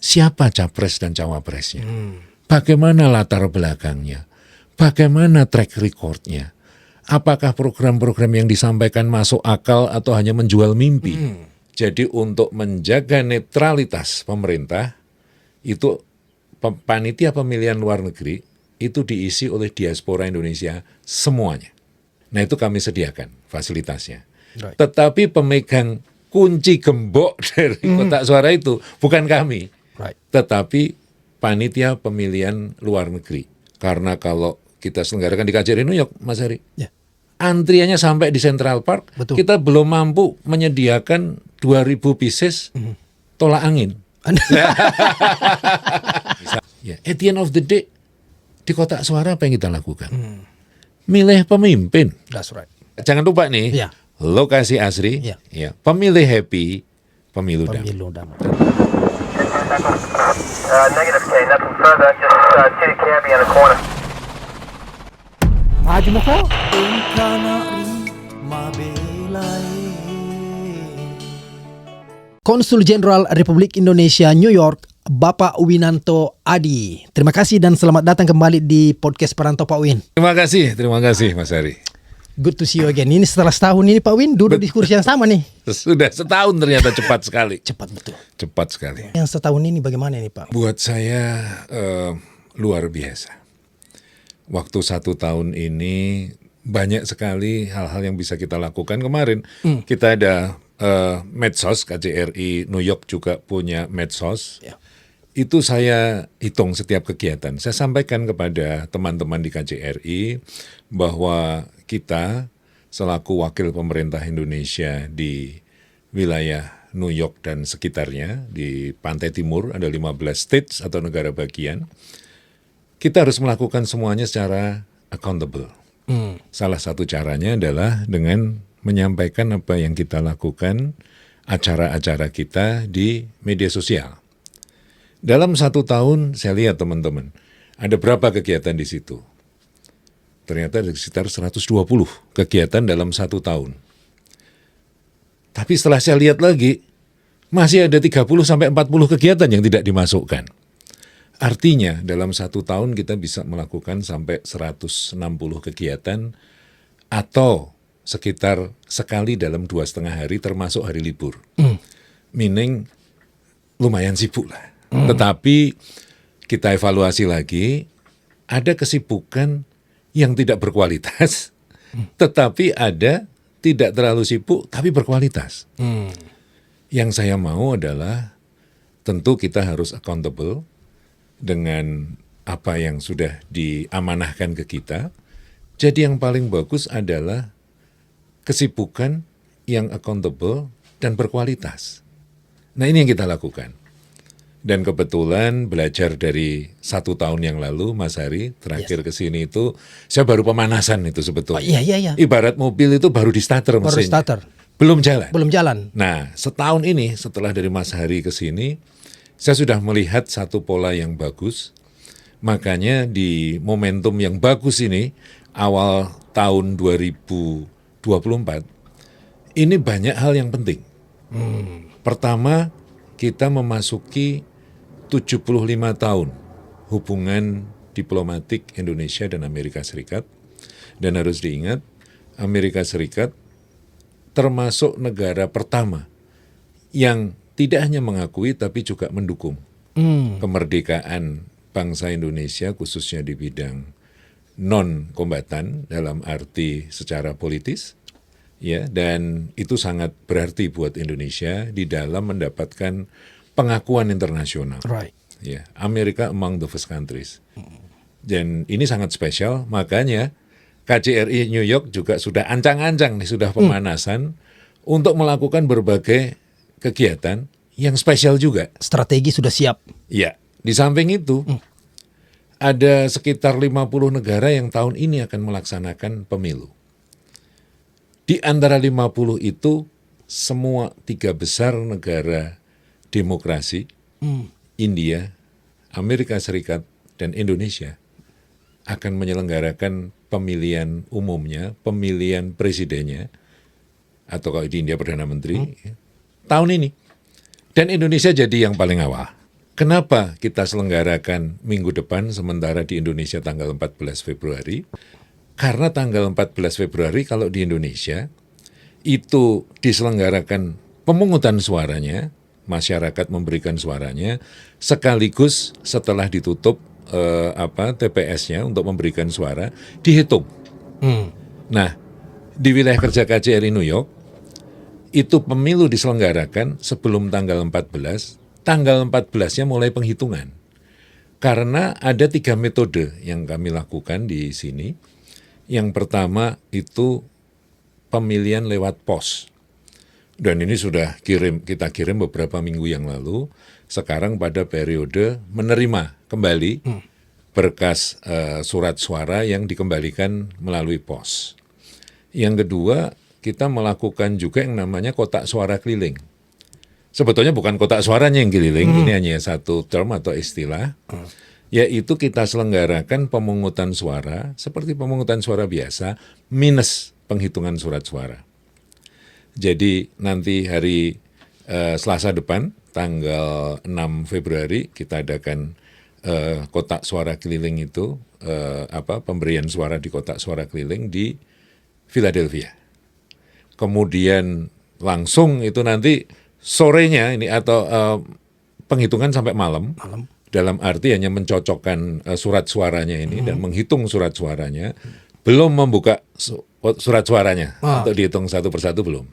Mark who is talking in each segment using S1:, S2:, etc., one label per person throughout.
S1: siapa capres dan cawapresnya, bagaimana latar belakangnya, bagaimana track recordnya, apakah program-program yang disampaikan masuk akal atau hanya menjual mimpi. Jadi untuk menjaga netralitas pemerintah, itu panitia pemilihan luar negeri itu diisi oleh diaspora Indonesia semuanya. Nah itu kami sediakan fasilitasnya.
S2: Right.
S1: Tetapi pemegang kunci gembok dari kotak suara itu bukan kami,
S2: Right.
S1: tetapi panitia pemilihan luar negeri. Karena kalau kita selenggarakan di KJRI New York, Mas Heri,
S2: Ya.
S1: antriannya sampai di Central Park,
S2: Betul.
S1: kita belum mampu menyediakan 2.000 pieces tolak angin. Ya, at the end of the day, di kotak suara apa yang kita lakukan? Milih pemimpin.
S2: That's right.
S1: Jangan lupa nih,
S2: Ya.
S1: lokasi asri,
S2: Ya.
S1: ya, pemilih happy, pemilu damai.
S2: Pemilu damai.
S3: Negative K, nothing further, just city cabbie in the corner.
S2: Maju mo ko? Konsul Jenderal Republik Indonesia New York, Bapak Winanto Adi. Terima kasih dan selamat datang kembali di podcast Perantau Pak Win.
S1: Terima kasih Mas Hari.
S2: Good to see you again. Ini setelah setahun ini Pak Win duduk di kursi yang sama nih.
S1: Sudah setahun ternyata cepat sekali.
S2: Cepat betul.
S1: Cepat sekali.
S2: Yang setahun ini bagaimana ini Pak?
S1: Buat saya luar biasa. Waktu 1 tahun ini banyak sekali hal-hal yang bisa kita lakukan. Kemarin kita ada medsos, KJRI New York juga punya medsos.
S2: Ya.
S1: Itu saya hitung setiap kegiatan. Saya sampaikan kepada teman-teman di KJRI bahwa kita selaku wakil pemerintah Indonesia di wilayah New York dan sekitarnya, di pantai timur ada 15 states atau negara bagian, kita harus melakukan semuanya secara accountable. Salah satu caranya adalah dengan menyampaikan apa yang kita lakukan, acara-acara kita di media sosial. Dalam 1 tahun saya lihat teman-teman, ada berapa kegiatan di situ? Ternyata ada sekitar 120 kegiatan dalam 1 tahun. Tapi setelah saya lihat lagi, masih ada 30-40 kegiatan yang tidak dimasukkan. Artinya dalam 1 tahun kita bisa melakukan sampai 160 kegiatan atau sekitar sekali dalam 2,5 hari termasuk hari libur. Meaning lumayan sibuk lah. Tetapi kita evaluasi lagi, ada kesibukan yang tidak berkualitas, tetapi ada tidak terlalu sibuk tapi berkualitas. Yang saya mau adalah tentu kita harus accountable dengan apa yang sudah diamanahkan ke kita. Jadi yang paling bagus adalah kesibukan yang accountable dan berkualitas. Nah ini yang kita lakukan. Dan kebetulan belajar dari 1 tahun yang lalu, Mas Hari, terakhir ke sini itu, saya baru pemanasan itu sebetulnya.
S2: Oh, iya.
S1: Ibarat mobil itu baru di starter
S2: Baru
S1: mesinnya.
S2: starter.
S1: Belum jalan.
S2: Belum jalan.
S1: Nah, setahun ini setelah dari Mas Hari ke sini, saya sudah melihat satu pola yang bagus. Makanya di momentum yang bagus ini, awal tahun 2024, ini banyak hal yang penting. Pertama, kita memasuki 75 tahun hubungan diplomatik Indonesia dan Amerika Serikat. Dan harus diingat, Amerika Serikat termasuk negara pertama yang tidak hanya mengakui tapi juga mendukung kemerdekaan bangsa Indonesia khususnya di bidang non-kombatan dalam arti secara politis. Ya, dan itu sangat berarti buat Indonesia di dalam mendapatkan pengakuan internasional.
S2: Right.
S1: Ya, Amerika among the first countries. Dan ini sangat spesial, makanya KJRI New York juga sudah ancang-ancang nih, sudah pemanasan untuk melakukan berbagai kegiatan yang spesial juga.
S2: Strategi sudah siap.
S1: Ya, di samping itu ada sekitar 50 negara yang tahun ini akan melaksanakan pemilu. Di antara 50 itu, semua 3 besar negara demokrasi, India, Amerika Serikat, dan Indonesia akan menyelenggarakan pemilihan umumnya, pemilihan presidennya, atau kalau di India Perdana Menteri, tahun ini. Dan Indonesia jadi yang paling awal. Kenapa kita selenggarakan minggu depan sementara di Indonesia tanggal 14 Februari? Karena tanggal 14 Februari kalau di Indonesia itu diselenggarakan pemungutan suaranya, masyarakat memberikan suaranya, sekaligus setelah ditutup TPS-nya untuk memberikan suara, dihitung. Nah, di wilayah kerja KJRI New York, itu pemilu diselenggarakan sebelum tanggal 14, tanggal 14-nya mulai penghitungan. Karena ada 3 metode yang kami lakukan di sini. Yang pertama itu pemilihan lewat pos. Dan ini sudah kita kirim beberapa minggu yang lalu. Sekarang pada periode menerima kembali berkas surat suara yang dikembalikan melalui pos. Yang kedua, kita melakukan juga yang namanya kotak suara keliling. Sebetulnya bukan kotak suaranya yang keliling, ini hanya satu term atau istilah, yaitu kita selenggarakan pemungutan suara seperti pemungutan suara biasa minus penghitungan surat suara. Jadi nanti hari Selasa depan, tanggal 6 Februari, kita adakan kotak suara keliling itu, pemberian suara di kotak suara keliling di Philadelphia. Kemudian langsung itu nanti sorenya ini atau penghitungan sampai malam. Dalam arti hanya mencocokkan surat suaranya ini dan menghitung surat suaranya, belum membuka surat suaranya untuk dihitung satu persatu belum.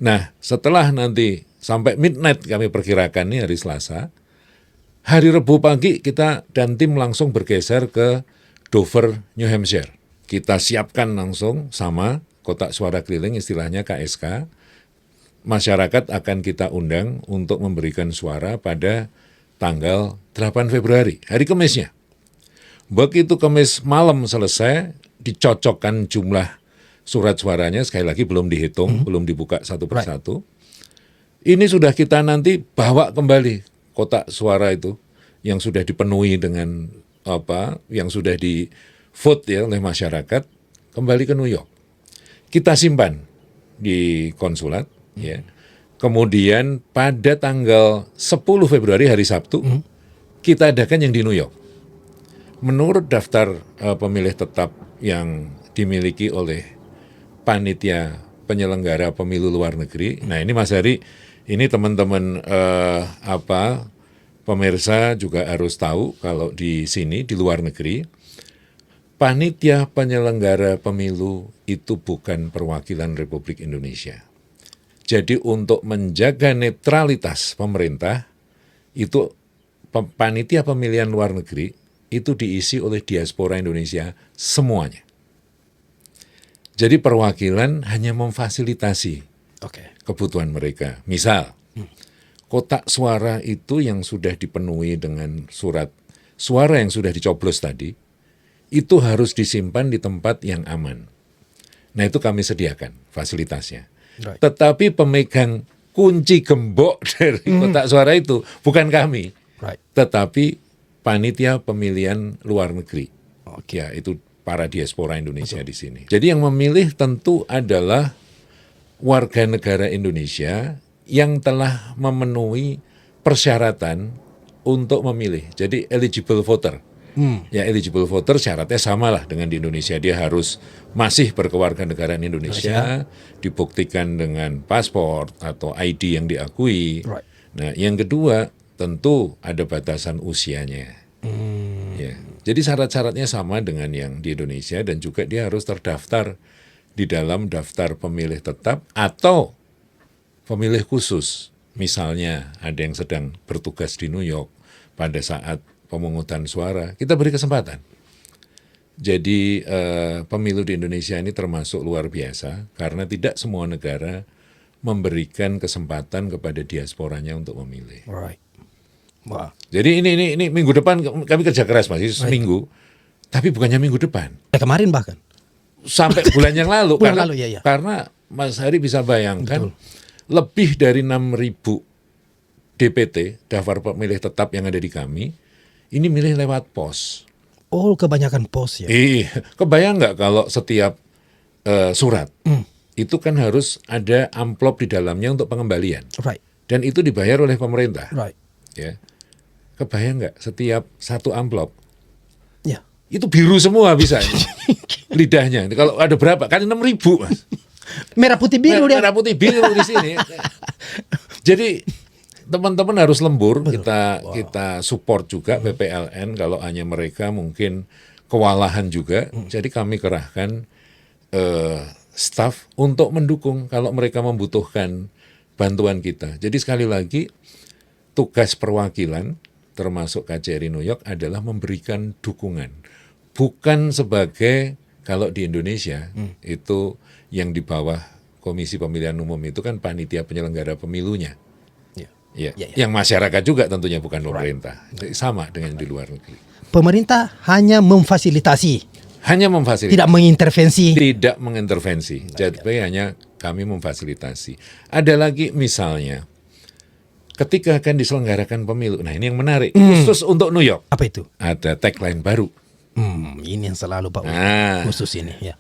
S1: Nah, setelah nanti sampai midnight kami perkirakan ini hari Selasa, hari Rabu pagi kita dan tim langsung bergeser ke Dover, New Hampshire. Kita siapkan langsung sama kotak suara keliling, istilahnya KSK. Masyarakat akan kita undang untuk memberikan suara pada tanggal 8 Februari, hari Kamisnya. Begitu Kamis malam selesai, dicocokkan jumlah surat suaranya, sekali lagi belum dihitung, belum dibuka satu persatu. Ini sudah kita nanti bawa kembali kotak suara itu yang sudah dipenuhi dengan yang sudah di vote ya oleh masyarakat, kembali ke New York. Kita simpan di konsulat, ya. Kemudian pada tanggal 10 Februari hari Sabtu, kita adakan yang di New York. Menurut daftar pemilih tetap yang dimiliki oleh panitia penyelenggara pemilu luar negeri. Nah ini Mas Hari, ini teman-teman pemirsa juga harus tahu kalau di sini di luar negeri, panitia penyelenggara pemilu itu bukan perwakilan Republik Indonesia. Jadi untuk menjaga netralitas pemerintah, itu panitia pemilihan luar negeri itu diisi oleh diaspora Indonesia semuanya. Jadi perwakilan hanya memfasilitasi kebutuhan mereka. Misal, kotak suara itu yang sudah dipenuhi dengan surat suara yang sudah dicoblos tadi, itu harus disimpan di tempat yang aman. Nah itu kami sediakan fasilitasnya. Tetapi pemegang kunci gembok dari kotak suara itu bukan kami, tetapi panitia pemilihan luar negeri. Ya, itu para diaspora Indonesia di sini. Jadi yang memilih tentu adalah warga negara Indonesia yang telah memenuhi persyaratan untuk memilih. Jadi eligible voter. Ya eligible voter syaratnya sama lah dengan di Indonesia. Dia harus masih berkewarganegaraan Indonesia, dibuktikan dengan paspor atau ID yang diakui. Nah yang kedua tentu ada batasan usianya. Ya. Jadi syarat-syaratnya sama dengan yang di Indonesia dan juga dia harus terdaftar di dalam daftar pemilih tetap atau pemilih khusus. Misalnya ada yang sedang bertugas di New York pada saat pemungutan suara, kita beri kesempatan. Jadi pemilu di Indonesia ini termasuk luar biasa karena tidak semua negara memberikan kesempatan kepada diasporanya untuk memilih. Jadi ini minggu depan kami kerja keras masih seminggu, tapi bukannya minggu depan.
S2: Kemarin bahkan.
S1: Sampai bulan yang lalu.
S2: Iya.
S1: Karena Mas Hari bisa bayangkan lebih dari 6.000 DPT, daftar pemilih tetap yang ada di kami, ini milih lewat pos.
S2: Oh, kebanyakan pos ya?
S1: Kebayang nggak kalau setiap surat, itu kan harus ada amplop di dalamnya untuk pengembalian. Dan itu dibayar oleh pemerintah. Ya. kebayang nggak setiap satu amplop
S2: Ya.
S1: itu biru semua bisa lidahnya. Kalau ada berapa? Kan 6.000 Mas.
S2: Merah putih biru dia.
S1: Merah putih biru di sini. Jadi teman-teman harus lembur. Kita support juga PPLN kalau hanya mereka mungkin kewalahan juga. Jadi kami kerahkan staf untuk mendukung kalau mereka membutuhkan bantuan kita. Jadi sekali lagi tugas perwakilan termasuk KJRI New York adalah memberikan dukungan. Bukan sebagai kalau di Indonesia itu yang di bawah Komisi Pemilihan Umum itu kan panitia penyelenggara pemilunya. Ya. Yang masyarakat juga tentunya bukan pemerintah. Sama dengan di luar negeri.
S2: Pemerintah hanya memfasilitasi,
S1: Hanya memfasilitasi.
S2: tidak mengintervensi.
S1: Tidak mengintervensi. Jadi hanya kami memfasilitasi. Ada lagi misalnya, ketika akan diselenggarakan pemilu, nah ini yang menarik, khusus untuk New York,
S2: Apa itu?
S1: ada tagline baru.
S2: Ini yang selalu Pak Win,
S1: Nah,
S2: khusus ini ya.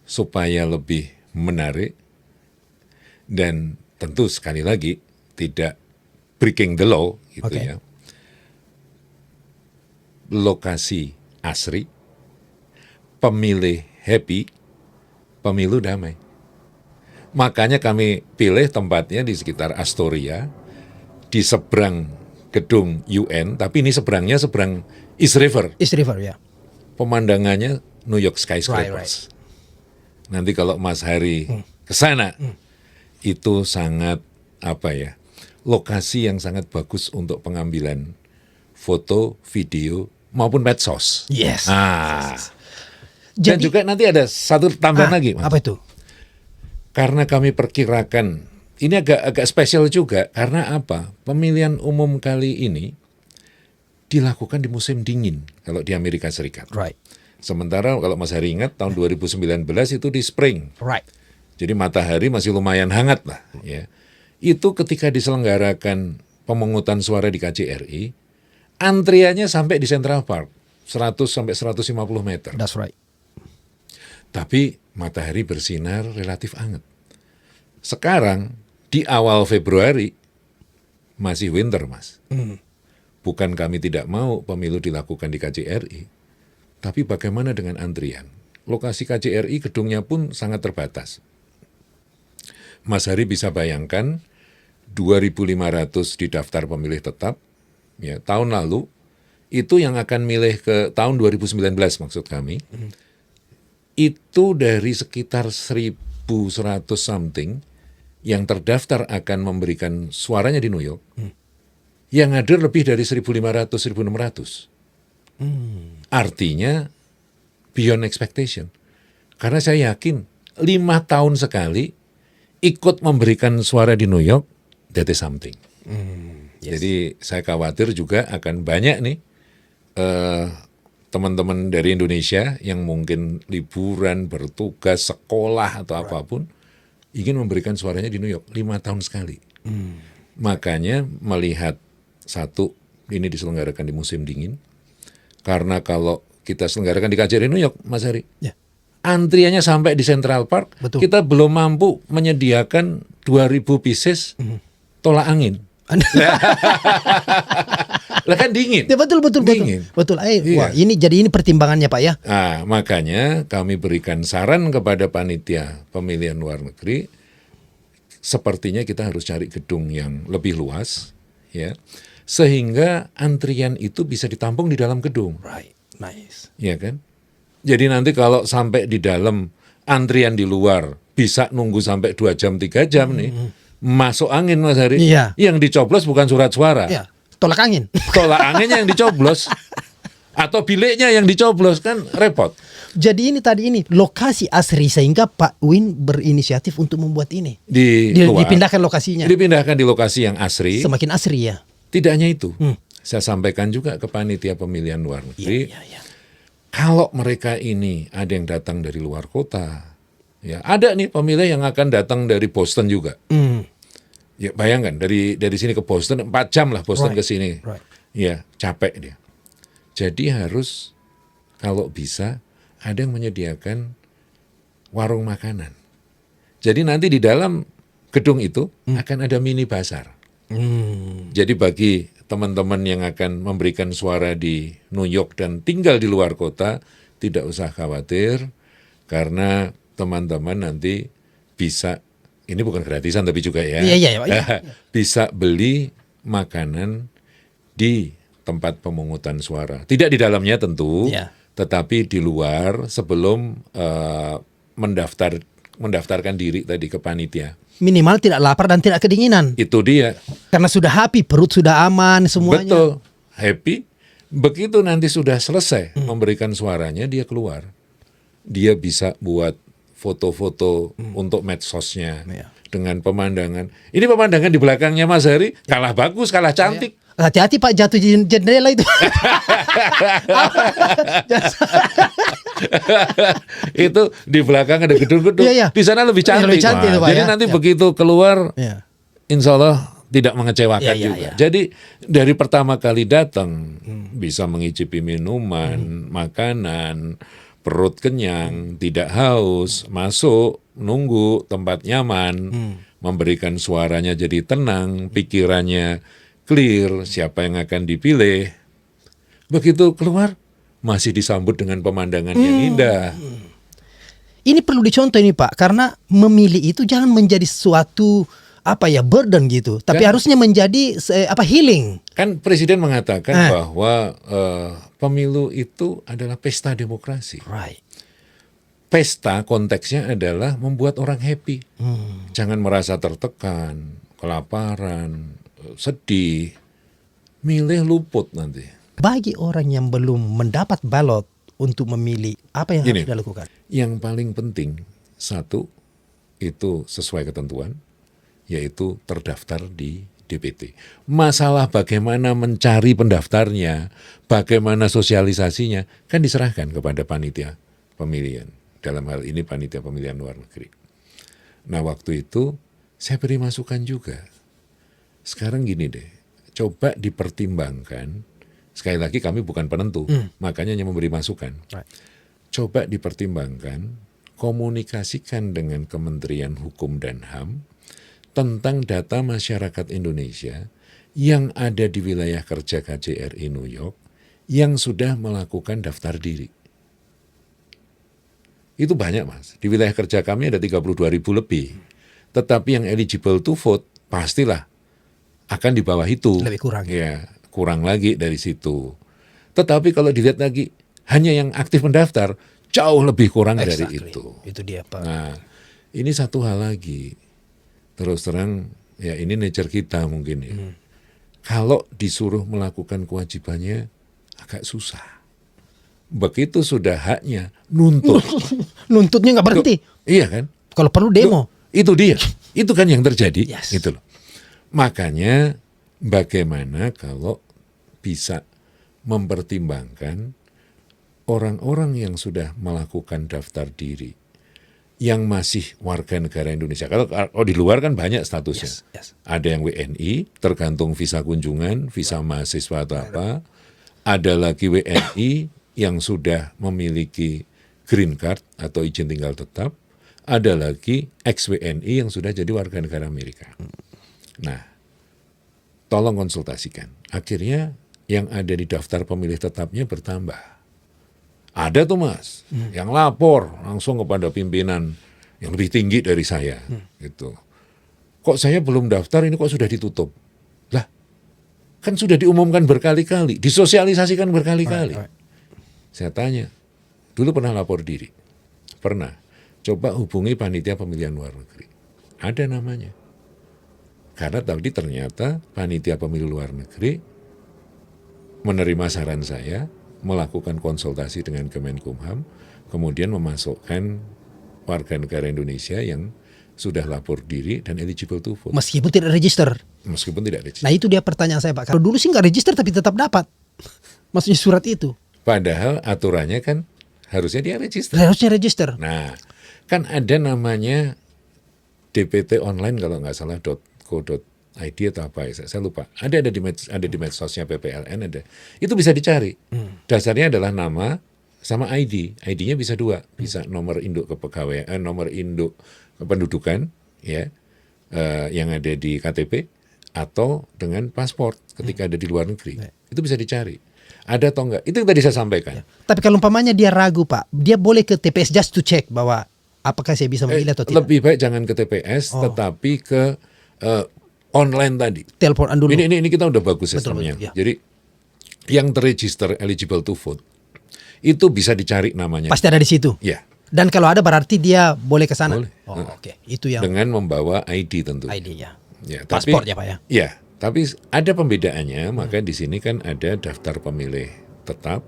S1: supaya lebih menarik dan tentu sekali lagi tidak breaking the law gitu
S2: Oke.
S1: ya. Lokasi asri, pemilih happy, pemilu damai. Makanya kami pilih tempatnya di sekitar Astoria, di seberang gedung UN, tapi ini seberangnya seberang East River.
S2: East River ya.
S1: Pemandangannya New York skyscrapers. Nanti kalau Mas Hari ke sana, itu sangat lokasi yang sangat bagus untuk pengambilan foto, video maupun medsos.
S2: Yes.
S1: Nah, dan juga nanti ada satu tambahan lagi, Mas.
S2: Apa itu?
S1: Karena kami perkirakan ini agak spesial juga karena apa? Pemilihan umum kali ini dilakukan di musim dingin kalau di Amerika Serikat.
S2: Right.
S1: Sementara kalau Mas Hari ingat tahun 2019 itu di spring.
S2: Right.
S1: Jadi matahari masih lumayan hangat lah ya. Itu ketika diselenggarakan pemungutan suara di KJRI, antriannya sampai di Central Park 100 sampai 150 meter.
S2: That's right.
S1: Tapi matahari bersinar relatif hangat. Sekarang di awal Februari masih winter, Mas. Bukan kami tidak mau pemilu dilakukan di KJRI, tapi bagaimana dengan antrian? Lokasi KJRI gedungnya pun sangat terbatas. Mas Hari bisa bayangkan 2.500 di daftar pemilih tetap. Ya, tahun lalu itu yang akan milih ke tahun 2019 maksud kami. Itu dari sekitar 1.100 something yang terdaftar akan memberikan suaranya di New York. Yang hadir lebih dari 1.500, 1.600. Artinya beyond expectation. Karena saya yakin 5 tahun sekali ikut memberikan suara di New York, that is something. Jadi saya khawatir juga akan banyak nih teman-teman dari Indonesia yang mungkin liburan, bertugas, sekolah atau apapun, ingin memberikan suaranya di New York 5 tahun sekali. Makanya melihat satu, ini diselenggarakan di musim dingin, karena kalau kita selenggarakan di KJRI New York, Mas Hari,
S2: Ya.
S1: antriannya sampai di Central Park,
S2: Betul.
S1: kita belum mampu menyediakan 2.000 pieces tolak angin. Lah kan dingin.
S2: Ya, betul.
S1: Dingin.
S2: Betul.
S1: Iya.
S2: Wah, jadi ini pertimbangannya Pak ya.
S1: Nah, makanya kami berikan saran kepada panitia pemilihan luar negeri, sepertinya kita harus cari gedung yang lebih luas, ya, sehingga antrian itu bisa ditampung di dalam gedung,
S2: Right. Nice.
S1: ya kan? Jadi nanti kalau sampai di dalam, antrian di luar bisa nunggu sampai 2 jam 3 jam nih, masuk angin Mas Hari.
S2: Iya.
S1: Yang dicoblos bukan surat suara.
S2: Ya, tolak angin.
S1: Tolak anginnya yang dicoblos atau biliknya yang dicoblos, kan repot.
S2: Jadi ini lokasi asri sehingga Pak Win berinisiatif untuk membuat ini.
S1: Keluar.
S2: Dipindahkan lokasinya.
S1: Dipindahkan di lokasi yang asri.
S2: Semakin asri ya.
S1: Tidak hanya itu, saya sampaikan juga ke panitia pemilihan luar negeri,
S2: Iya.
S1: kalau mereka ini ada yang datang dari luar kota, ya ada nih pemilih yang akan datang dari Boston juga. Ya bayangkan dari sini ke Boston 4 jam lah Boston ke sini.
S2: Right.
S1: Ya capek dia. Jadi harus kalau bisa ada yang menyediakan warung makanan. Jadi nanti di dalam gedung itu akan ada mini pasar. Jadi bagi teman-teman yang akan memberikan suara di New York dan tinggal di luar kota, tidak usah khawatir, karena teman-teman nanti bisa, ini bukan gratisan tapi juga ya,
S2: Iya.
S1: bisa beli makanan di tempat pemungutan suara. Tidak di dalamnya tentu,
S2: Iya.
S1: tetapi di luar sebelum mendaftarkan diri tadi ke panitia.
S2: Minimal tidak lapar dan tidak kedinginan.
S1: Itu dia.
S2: Karena sudah happy, perut sudah aman semuanya.
S1: Betul, happy. Begitu nanti sudah selesai memberikan suaranya, dia keluar. Dia bisa buat foto-foto untuk medsosnya
S2: Iya.
S1: dengan pemandangan. Ini pemandangan di belakangnya Mas Hari kalah bagus, kalah cantik.
S2: Hati-hati Pak, jatuh jendela itu.
S1: Itu di belakang ada gedung-gedung.
S2: Iya.
S1: Di sana lebih cantik.
S2: Lebih cantik
S1: Pak.
S2: itu, Pak,
S1: Jadi
S2: ya.
S1: nanti
S2: Iya.
S1: begitu keluar,
S2: Iya.
S1: insya Allah tidak mengecewakan
S2: Iya.
S1: juga. Jadi dari pertama kali datang bisa mengicipi minuman, makanan, perut kenyang, tidak haus, masuk, nunggu tempat nyaman, memberikan suaranya jadi tenang, pikirannya clear, siapa yang akan dipilih. Begitu keluar, masih disambut dengan pemandangan yang indah.
S2: Ini perlu dicontoh ini Pak, karena memilih itu jangan menjadi suatu burden gitu, tapi
S1: Kan-
S2: harusnya menjadi healing.
S1: Kan Presiden mengatakan bahwa pemilu itu adalah pesta demokrasi.
S2: Right.
S1: Pesta konteksnya adalah membuat orang happy. Jangan merasa tertekan, kelaparan, sedih. Milih luput nanti.
S2: Bagi orang yang belum mendapat balot untuk memilih, apa yang
S1: Gini.
S2: harus dilakukan?
S1: Yang paling penting, satu, itu sesuai ketentuan, yaitu terdaftar di DPT. Masalah bagaimana mencari pendaftarnya, bagaimana sosialisasinya, kan diserahkan kepada panitia pemilihan. Dalam hal ini panitia pemilihan luar negeri. Nah waktu itu saya beri masukan juga. Sekarang gini deh, coba dipertimbangkan. Sekali lagi kami bukan penentu, makanya hanya memberi masukan.
S2: Right.
S1: Coba dipertimbangkan, komunikasikan dengan Kementerian Hukum dan HAM tentang data masyarakat Indonesia yang ada di wilayah kerja KJRI New York yang sudah melakukan daftar diri. Itu banyak Mas, di wilayah kerja kami ada 32.000 lebih. Tetapi yang eligible to vote pastilah akan di bawah itu.
S2: Lebih kurang.
S1: Ya, kurang lagi dari situ. Tetapi kalau dilihat lagi, hanya yang aktif mendaftar jauh lebih kurang dari
S2: Exactly.
S1: itu.
S2: Itu dia Pak.
S1: Nah, ini satu hal lagi. Terus terang, ya ini nature kita mungkin ya. Kalau disuruh melakukan kewajibannya, agak susah. Begitu sudah haknya, nuntut.
S2: Nuntutnya nggak berhenti.
S1: Iya kan?
S2: Kalau perlu demo.
S1: Itu dia. Itu kan yang terjadi.
S2: Yes.
S1: Gitu loh. Makanya bagaimana kalau bisa mempertimbangkan orang-orang yang sudah melakukan daftar diri yang masih warga negara Indonesia. Kalau di luar kan banyak statusnya.
S2: Yes.
S1: Ada yang WNI, tergantung visa kunjungan, visa mahasiswa atau apa. Ada lagi WNI yang sudah memiliki green card atau izin tinggal tetap. Ada lagi ex-WNI yang sudah jadi warga negara Amerika. Nah, tolong konsultasikan. Akhirnya yang ada di daftar pemilih tetapnya bertambah. Ada tuh Mas, yang lapor langsung kepada pimpinan yang lebih tinggi dari saya. Gitu. Kok saya belum daftar, ini kok sudah ditutup? Lah, kan sudah diumumkan berkali-kali, disosialisasikan berkali-kali.
S2: Right.
S1: Saya tanya, dulu pernah lapor diri? Pernah. Coba hubungi panitia pemilihan luar negeri. Ada namanya. Karena tadi ternyata panitia pemilu luar negeri menerima saran saya, melakukan konsultasi dengan Kemenkumham, kemudian memasukkan warga negara Indonesia yang sudah lapor diri dan eligible to vote.
S2: Meskipun tidak register.
S1: Meskipun tidak register.
S2: Nah itu dia pertanyaan saya Pak. Kalau dulu sih nggak register tapi tetap dapat. Maksudnya surat itu.
S1: Padahal aturannya kan harusnya dia register.
S2: Harusnya register.
S1: Nah, kan ada namanya DPT online kalau nggak salah .co.id atau apa ya, saya lupa. Ada di medsosnya PPLN ada. Itu bisa dicari. Dasarnya adalah nama sama ID. ID-nya bisa dua, bisa nomor induk kepegawaian, nomor induk kependudukan ya yang ada di KTP atau dengan paspor ketika ada di luar negeri. Itu bisa dicari. Ada atau enggak? Itu yang tadi saya sampaikan.
S2: Tapi kalau umpamanya dia ragu Pak, dia boleh ke TPS just to check bahwa apakah saya bisa memilih atau tidak.
S1: Lebih baik jangan ke TPS, tetapi ke online tadi.
S2: Telepon dulu.
S1: Ini kita udah bagus
S2: Betul,
S1: sistemnya.
S2: betul, ya.
S1: Jadi yang terregister eligible to vote itu bisa dicari namanya.
S2: Pasti ada di situ.
S1: Ya,
S2: Dan kalau ada berarti dia boleh ke sana.
S1: Boleh.
S2: Oh, oke. Itu yang
S1: dengan membawa ID tentu.
S2: ID ya.
S1: Ya,
S2: Paspor ya Pak ya.
S1: Ya, tapi ada pembedaannya. Maka di sini kan ada daftar pemilih tetap,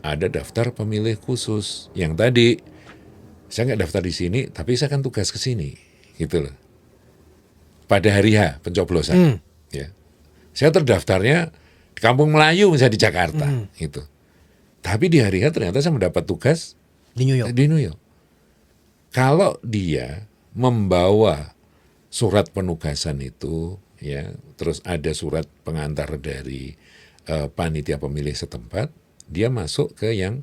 S1: ada daftar pemilih khusus. Yang tadi saya nggak daftar di sini, tapi saya kan tugas ke sini, gitu loh. Pada hari H pencoblosan, ya, saya terdaftarnya di Kampung Melayu misalnya di Jakarta, gitu. Tapi di hari H ternyata saya mendapat tugas
S2: Di New York.
S1: di New York. Kalau dia membawa surat penugasan itu, ya, terus ada surat pengantar dari panitia pemilih setempat, dia masuk ke yang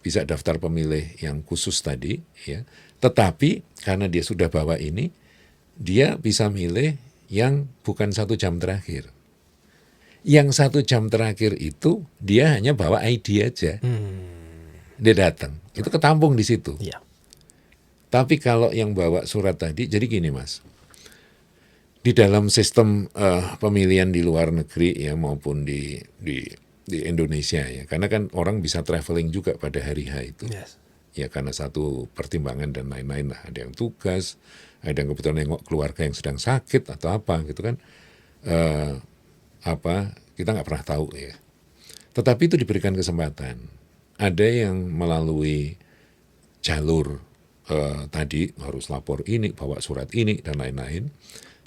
S1: bisa daftar pemilih yang khusus tadi, ya. Tetapi karena dia sudah bawa ini, dia bisa milih yang bukan 1 jam terakhir. Yang 1 jam terakhir itu dia hanya bawa ID aja. Dia datang, itu ketampung di situ.
S2: Iya.
S1: Tapi kalau yang bawa surat tadi, jadi gini Mas, di dalam sistem pemilihan di luar negeri ya maupun di Indonesia ya, karena kan orang bisa traveling juga pada hari H itu.
S2: Yes.
S1: Ya karena satu pertimbangan dan lain-lain lah. Ada yang tugas, ada yang kebetulan nengok keluarga yang sedang sakit atau apa gitu kan. Kita nggak pernah tahu ya. Tetapi itu diberikan kesempatan. Ada yang melalui jalur tadi harus lapor ini, bawa surat ini dan lain-lain.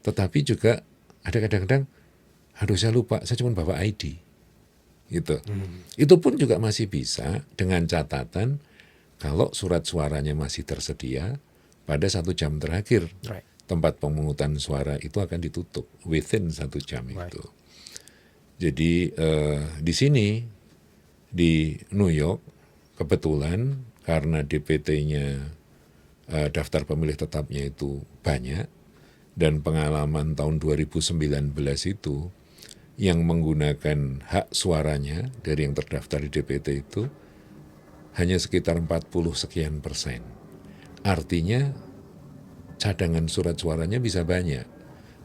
S1: Tetapi juga ada kadang-kadang, aduh saya lupa, saya cuma bawa ID. Gitu. Itu pun juga masih bisa dengan catatan kalau surat suaranya masih tersedia pada 1 jam terakhir.
S2: Right.
S1: Tempat pemungutan suara itu akan ditutup within 1 jam
S2: Right.
S1: itu. Jadi di sini di New York kebetulan karena DPT-nya daftar pemilih tetapnya itu banyak dan pengalaman tahun 2019 itu yang menggunakan hak suaranya dari yang terdaftar di DPT itu hanya sekitar 40 sekian persen. Artinya cadangan surat suaranya bisa banyak.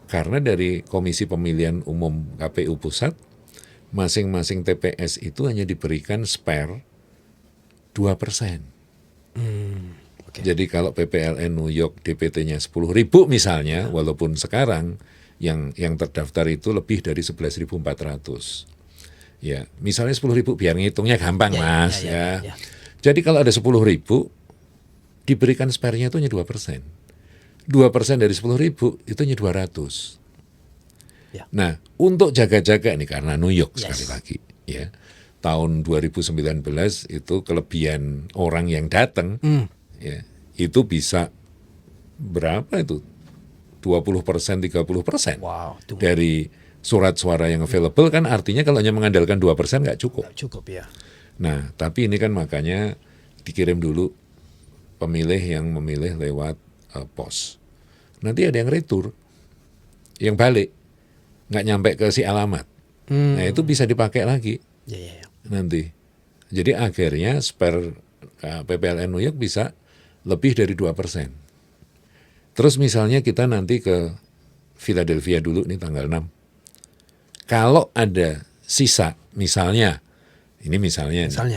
S1: Karena dari Komisi Pemilihan Umum KPU Pusat, masing-masing TPS itu hanya diberikan spare 2%.
S2: Okay.
S1: Jadi kalau PPLN New York DPT-nya 10.000 misalnya, walaupun sekarang yang terdaftar itu lebih dari 11.400. Ya, misalnya 10.000 biar ngitungnya gampang Mas ya. Jadi kalau ada 10.000 diberikan spare-nya itu hanya 2%. 2% dari 10.000 itu hanya 200.
S2: Ya.
S1: Nah, untuk jaga-jaga nih karena New York sekali lagi ya. Tahun 2019 itu kelebihan orang yang datang ya, itu bisa berapa itu? 20%, 30%
S2: Wow,
S1: dari surat suara yang available kan artinya kalau hanya mengandalkan 2% nggak cukup.
S2: cukup ya.
S1: Nah, tapi ini kan makanya dikirim dulu pemilih yang memilih lewat pos. Nanti ada yang retur, yang balik, nggak nyampe ke si alamat. Nah, itu bisa dipakai lagi
S2: Ya.
S1: nanti. Jadi akhirnya spare PPLN New York bisa lebih dari 2%. Terus misalnya kita nanti ke Philadelphia dulu nih tanggal 6. Kalau ada sisa, misalnya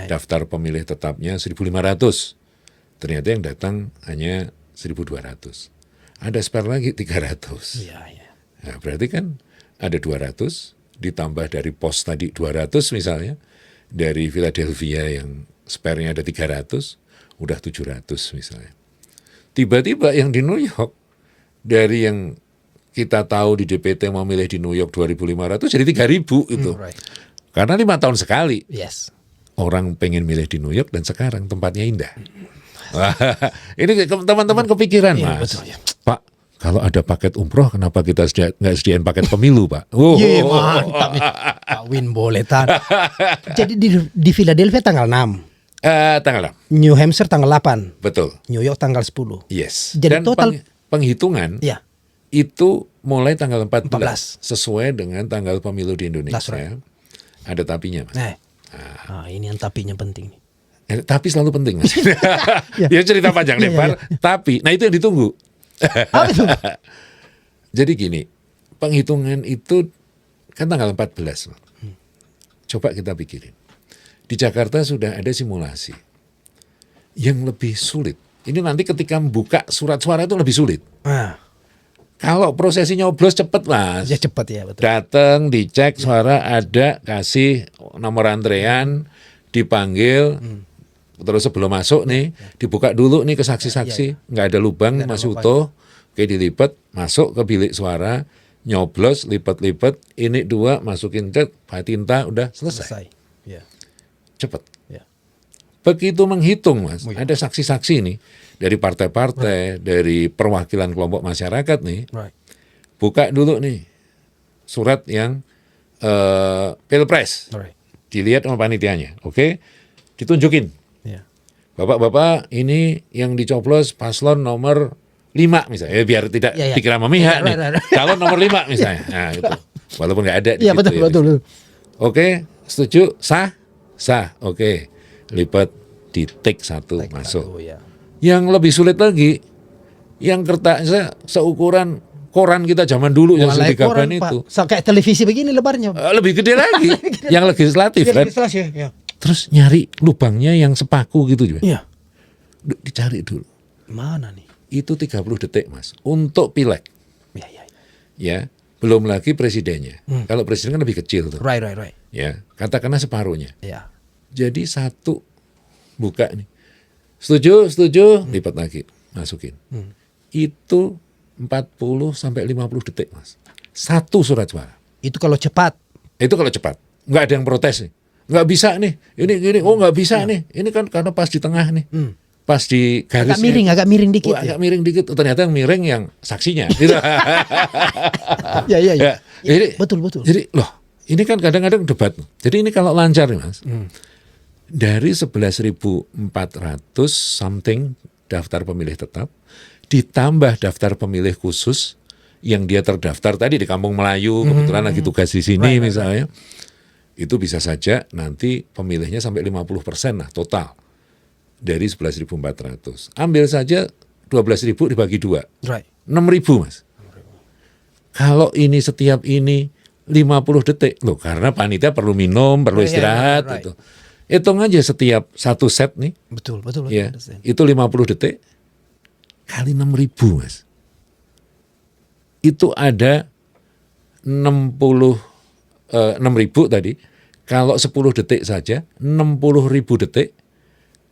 S1: daftar pemilih tetapnya 1.500, ternyata yang datang hanya 1.200. Ada spare lagi 300.
S2: Iya.
S1: Nah, berarti kan ada 200, ditambah dari pos tadi 200 misalnya, dari Philadelphia yang spare-nya ada 300, udah 700 misalnya. Tiba-tiba yang di New York, dari yang kita tahu di DPT mau milih di New York 2.500 jadi 3.000 itu.
S2: Right.
S1: Karena 5 tahun sekali
S2: Yes.
S1: orang pengen milih di New York dan sekarang tempatnya indah. Ini teman-teman kepikiran Mas.
S2: Betul, ya.
S1: Pak, kalau ada paket umroh kenapa kita nggak sediain paket pemilu Pak?
S2: Iya, mantap nih. Pak Win boleh tan. Jadi di Philadelphia tanggal 6.
S1: Tanggal 6.
S2: New Hampshire tanggal 8.
S1: Betul.
S2: New York tanggal 10.
S1: Yes.
S2: Jadi
S1: Dan
S2: total
S1: penghitungan
S2: ya.
S1: itu mulai tanggal 14,
S2: 14.
S1: sesuai dengan tanggal pemilu di Indonesia.
S2: That's right.
S1: Ada tapinya, Mas.
S2: Ini yang tapinya penting nih.
S1: Tapi selalu penting, Mas. Ya cerita panjang lebar, tapi nah itu yang ditunggu.
S2: Apa itu?
S1: Jadi gini, penghitungan itu kan tanggal 14. Coba kita pikirin. Di Jakarta sudah ada simulasi yang lebih sulit. Ini nanti ketika membuka surat suara itu lebih sulit. Kalau prosesi nyoblos cepet, Mas.
S2: Ya cepat ya, betul.
S1: Datang, dicek suara ada, kasih nomor antrean, dipanggil, terus sebelum masuk nih, dibuka dulu nih ke saksi-saksi, nggak ada lubang, masih utuh, oke dilipat, masuk ke bilik suara, nyoblos, lipat-lipat, ini 2, masukin cat, tinta, udah selesai.
S2: Ya.
S1: Cepet.
S2: Ya.
S1: Begitu menghitung, Mas, ada saksi-saksi nih, dari partai-partai, dari perwakilan kelompok masyarakat nih,
S2: Right.
S1: buka dulu nih surat yang Pilpres,
S2: Alright.
S1: dilihat sama panitianya, oke, ditunjukin.
S2: Ya.
S1: Bapak-bapak ini yang dicoblos paslon nomor 5 misalnya, biar tidak
S2: Ya, ya.
S1: dikira memihak
S2: Ya,
S1: nih,
S2: right.
S1: calon nomor 5 misalnya, nah itu, walaupun nggak ada di
S2: Iya
S1: situ
S2: betul,
S1: ya.
S2: betul.
S1: Oke, setuju, sah, oke, lipat, di-tik 1 masuk.
S2: Oh, ya.
S1: Yang lebih sulit lagi, yang kertasnya seukuran koran kita zaman dulu yang
S2: Walai
S1: segigaban
S2: koran,
S1: itu.
S2: Pak. Kayak televisi begini lebarnya.
S1: Lebih gede lagi, yang legislatif kan.
S2: Ya.
S1: Terus nyari lubangnya yang sepaku gitu juga.
S2: Iya.
S1: Dicari dulu.
S2: Mana nih?
S1: Itu 30 detik, Mas, untuk pileg.
S2: Ya.
S1: Ya, belum lagi presidennya. Kalau presiden kan lebih kecil tuh.
S2: Right.
S1: Ya, katakanlah separuhnya.
S2: Ya.
S1: Jadi 1 buka nih. Setuju, lipat lagi, masukin. Itu 40 sampai 50 detik, Mas. 1 surat suara.
S2: Itu kalau cepat.
S1: Itu kalau cepat. Nggak ada yang protes nih. Nggak bisa nih. Ini gini, nggak bisa nih. Ini kan karena pas di tengah nih. Pas di garisnya.
S2: Agak miring dikit.
S1: Agak miring dikit. Ternyata yang miring yang saksinya. Gitu.
S2: Ya.
S1: Jadi,
S2: Betul.
S1: Jadi, loh, ini kan kadang-kadang debat. Jadi ini kalau lancar nih, Mas. Dari 11.400 something daftar pemilih tetap, ditambah daftar pemilih khusus yang dia terdaftar tadi di Kampung Melayu, kebetulan lagi tugas di sini misalnya, itu bisa saja nanti pemilihnya sampai 50% lah total dari 11.400. Ambil saja 12.000 dibagi 2,
S2: Right.
S1: 6.000, Mas. Kalau ini setiap ini 50 detik, loh karena panitia perlu minum, perlu istirahat,
S2: right.
S1: gitu. Hitung aja setiap 1 set nih,
S2: Betul.
S1: ya,
S2: Understand.
S1: itu 50 detik kali 6.000, Mas. Itu ada 6.000 tadi. Kalau 10 detik saja 60.000 detik.